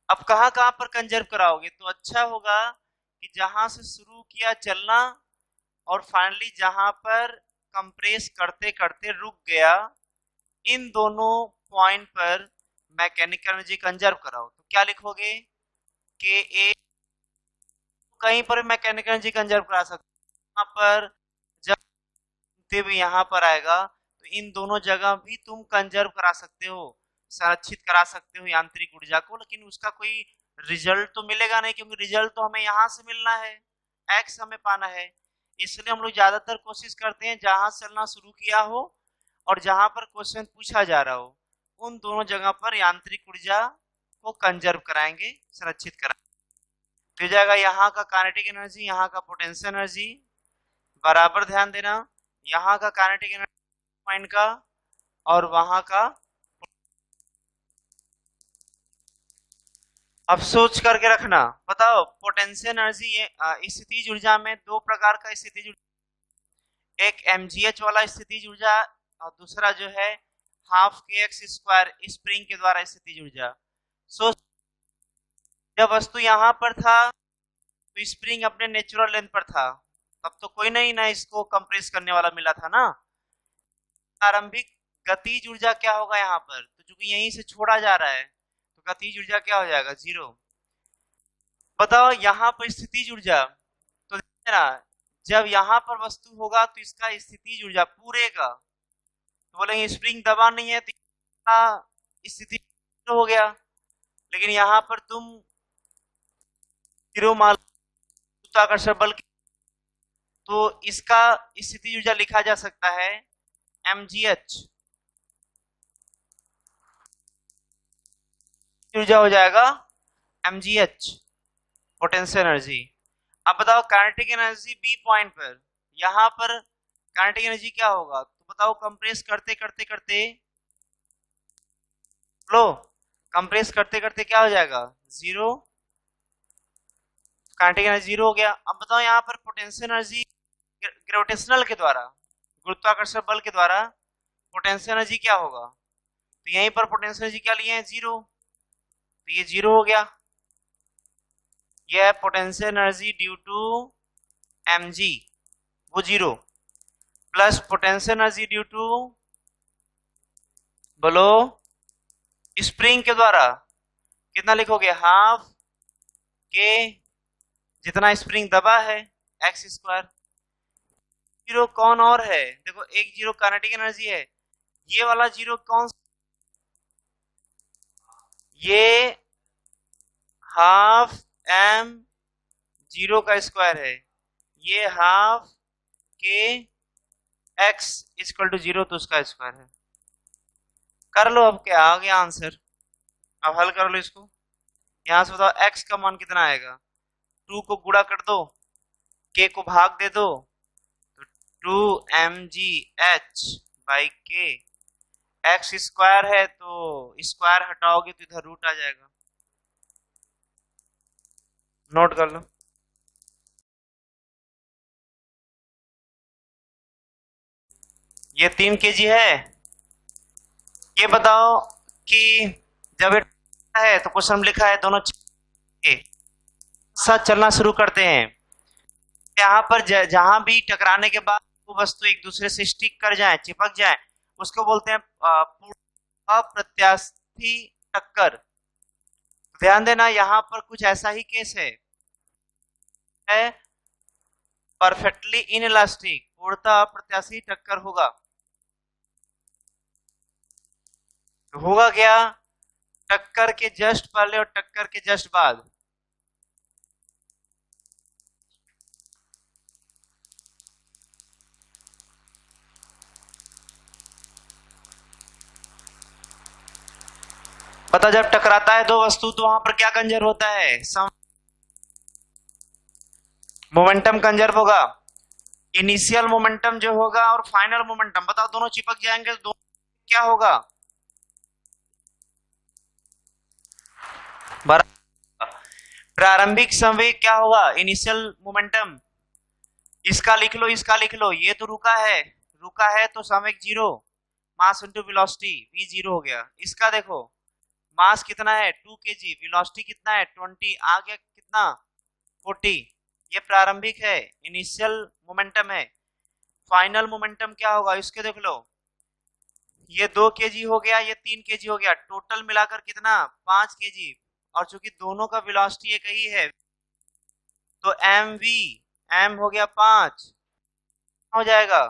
अब कहाँ कहाँ पर कंजर्व कराओगे, तो अच्छा होगा कि जहां से शुरू किया चलना और फाइनली जहां पर कंप्रेस करते करते रुक गया, इन दोनों पॉइंट पर मैकेनिकल एनर्जी कंजर्व कराओ। तो क्या लिखोगे, के ए, कहीं पर मैकेनिकल एनर्जी कंजर्व करा सकते, यहाँ पर जब जितने भी यहाँ पर आएगा तो इन दोनों जगह भी तुम कंजर्व करा सकते हो, संरक्षित करा सकते हो यांत्रिक ऊर्जा को, लेकिन उसका कोई रिजल्ट तो मिलेगा नहीं, क्योंकि रिजल्ट तो हमें यहाँ से मिलना है, एक्स हमें पाना है। इसलिए हम लोग ज्यादातर कोशिश करते हैं जहां चलना शुरू किया हो और जहां पर क्वेश्चन पूछा जा रहा हो उन दोनों जगह पर यांत्रिक ऊर्जा को कंजर्व कराएंगे, संरक्षित कराएंगे। तो जाएगा यहाँ का काइनेटिक एनर्जी, यहाँ का पोटेंशियल एनर्जी, बराबर ध्यान देना, यहाँ का काइनेटिक एनर्जी पॉइंट का और वहां का। अब सोच करके रखना, बताओ पोटेंशियल एनर्जी स्थितिज ऊर्जा में दो प्रकार का स्थितिज ऊर्जा, एक mgh वाला स्थितिज ऊर्जा और दूसरा जो है हाफ के एक्स स्क्वायर स्प्रिंग के द्वारा स्थितिज ऊर्जा। सो जब वस्तु यहाँ पर था तो स्प्रिंग अपने नेचुरल लेंथ पर था, तब तो कोई नहीं ना इसको कंप्रेस करने वाला मिला था ना। प्रारंभिक गतिज ऊर्जा क्या होगा यहाँ पर, तो चूंकि यहीं से छोड़ा जा रहा है तो गतिज ऊर्जा क्या हो जाएगा, 0। बताओ यहाँ पर स्थितिज ऊर्जा, तो ना जब यहाँ पर वस्तु होगा तो इसका स्थितिज ऊर्जा पूरे का, तो बोलेंगे स्प्रिंग दबा नहीं है तो स्थिति हो गया, लेकिन यहाँ पर तुम 0 मान गुरुत्वाकर्षण बल, तो इसका स्थितिज ऊर्जा लिखा जा सकता है mgh, ऊर्जा हो जाएगा mgh पोटेंशियल एनर्जी। अब बताओ काइनेटिक एनर्जी बी पॉइंट पर, यहाँ पर काइनेटिक एनर्जी क्या होगा, तो बताओ कंप्रेस करते करते करते लो, कंप्रेस करते करते क्या हो जाएगा, 0, काइनेटिक एनर्जी 0 हो गया। अब बताओ यहाँ पर पोटेंशियल एनर्जी ग्रेविटेशनल के द्वारा, गुरुत्वाकर्षण बल के द्वारा पोटेंशियल एनर्जी क्या होगा, तो यहीं पर पोटेंशियल एनर्जी क्या लिए हैं, 0, तो ये 0 हो गया। यह potential energy due to mg वो 0 plus potential energy due to, बोलो, स्प्रिंग के द्वारा कितना लिखोगे, हाफ के जितना स्प्रिंग दबा है एक्स स्क्वायर। 0 कौन और है, देखो एक 0 काइनेटिक एनर्जी है, ये वाला 0 कौन, ये हाफ m 0 का स्क्वायर है, ये हाफ के x इक्वल टू 0 तो उसका स्क्वायर है। कर लो, अब क्या आ गया आंसर, अब हल कर लो इसको। यहां से बताओ x का मान कितना आएगा, 2 को गुणा कर दो, k को भाग दे दो, तो 2mgh by k, x square है तो स्क्वायर हटाओगे तो इधर रूट आ जाएगा, नोट कर लो। ये 3 kg है। ये बताओ कि जब है तो क्वेश्चन लिखा है दोनों साथ चलना शुरू करते हैं, यहाँ पर जहां भी टकराने के बाद वो वस्तु एक दूसरे से स्टिक कर जाए, चिपक जाए, उसको बोलते हैं अप्रत्यास्थी टक्कर। ध्यान देना यहाँ पर कुछ ऐसा ही केस है परफेक्टली इनइलास्टिक, पूर्णतः अप्रत्याशी टक्कर होगा। तो होगा क्या, टक्कर के जस्ट पहले और टक्कर के जस्ट बाद पता, जब टकराता है दो वस्तु तो वहां पर क्या कंजर्व होता है, मोमेंटम कंजर्व होगा। इनिशियल मोमेंटम जो होगा और फाइनल मोमेंटम, बताओ दोनों चिपक जाएंगे तो क्या होगा, प्रारंभिक संवेग क्या होगा, इनिशियल मोमेंटम। इसका लिख लो, इसका लिख लो, ये तो रुका है, रुका है तो संवेग 0, मास इंटू वेलोसिटी v 0 हो गया। इसका देखो मास कितना है 2 kg, वेलोसिटी कितना है 20, आ गया कितना 40, ये प्रारंभिक है, इनिशियल मोमेंटम है। फाइनल मोमेंटम क्या होगा इसके देख लो, ये 2 kg हो गया, ये 3 kg हो गया, टोटल मिलाकर कितना 5 kg, और चूंकि दोनों का वेलोसिटी एक ही है तो mv, m हो गया 5 हो जाएगा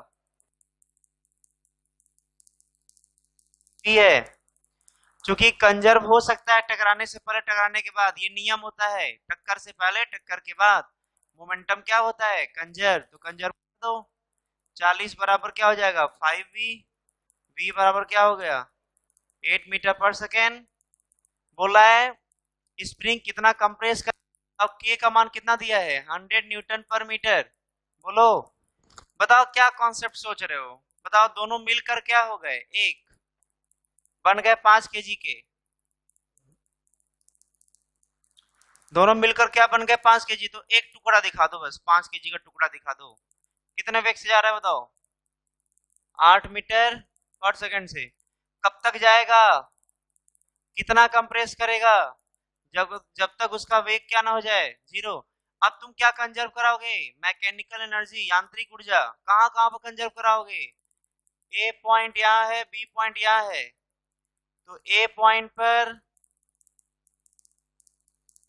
v है। चूंकि कंजर्व हो सकता है टकराने से पहले, टकराने के बाद, ये नियम होता है, टक्कर से पहले टक्कर के बाद मोमेंटम क्या होता है, कंजर्व। तो कंजर्व कर दो, 40 बराबर क्या हो जाएगा 5v, v बराबर क्या हो गया 8 मीटर पर सेकेंड। बोला है स्प्रिंग कितना कंप्रेस कर, अब के का मान कितना दिया है 100 न्यूटन पर मीटर। बोलो, बताओ क्या कॉन्सेप्ट सोच रहे हो, बताओ। दोनों मिलकर क्या हो गए, एक बन गए 5 केजी के। दोनों मिलकर क्या बन गए 5 केजी। तो एक टुकड़ा दिखा दो, बस 5 केजी का टुकड़ा दिखा दो। कितने वेग से जा रहा है बताओ, 8 मीटर पर सेकंड से। कब तक जाएगा, कितना कंप्रेस करेगा, जब जब तक उसका वेग क्या ना हो जाए 0। अब तुम क्या कंजर्व कराओगे, मैकेनिकल एनर्जी, यांत्रिक ऊर्जा। कहां कहां पर कंजर्व कराओगे, ए पॉइंट यहाँ है, बी पॉइंट यहाँ है, तो ए पॉइंट पर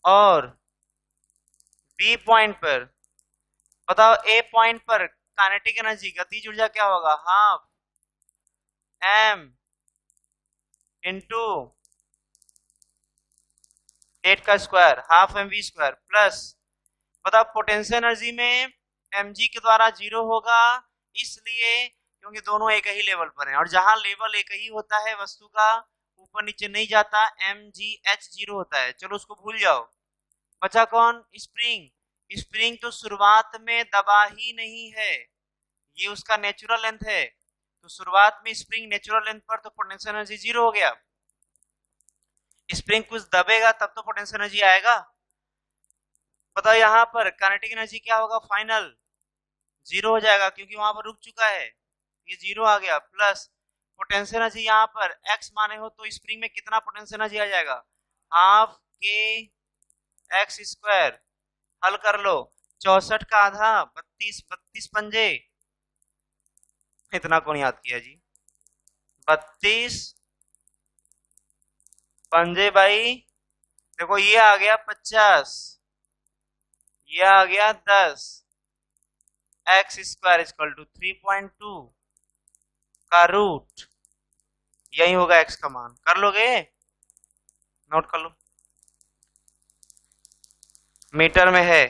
और बी पॉइंट पर। बताओ ए पॉइंट पर काइनेटिक एनर्जी, गतिज ऊर्जा क्या होगा, हाफ एम इंटू 8 का square, half m v square, plus बताओ पोटेंशियल एनर्जी में mg के द्वारा 0 होगा, इसलिए क्योंकि दोनों एक ही लेवल पर हैं, और जहां लेवल एक ही होता है वस्तु का, ऊपर नीचे नहीं जाता, mgh 0 होता है। चलो उसको भूल जाओ। बचा कौन, स्प्रिंग। स्प्रिंग तो शुरुआत में दबा ही नहीं है, ये उसका नेचुरल लेंथ है। तो शुरुआत में स्प्रिंग नेचुरल लेंथ पर, तो पोटेंशियल एनर्जी 0 हो गया। स्प्रिंग कुछ दबेगा तब तो पोटेंशियल एनर्जी आएगा। बताओ यहाँ पर काइनेटिक एनर्जी क्या होगा, फाइनल 0 हो जाएगा, क्योंकि वहां पर रुक चुका है, ये 0 आ गया। प्लस पोटेंशियल एनर्जी यहाँ पर x माने हो, तो स्प्रिंग में कितना पोटेंशियल एनर्जी आ जाएगा, हाफ के एक्स स्क्वायर। हल कर लो, 64 का आधा 32, 32 पंजे, इतना कौन याद किया जी, 32 पंजे भाई। देखो ये आ गया 50, ये आ गया 10, एक्स स्क्वायर इक्वल टू 3.2 का रूट, यही होगा एक्स का मान। कर लोगे, नोट कर लो, मीटर में है।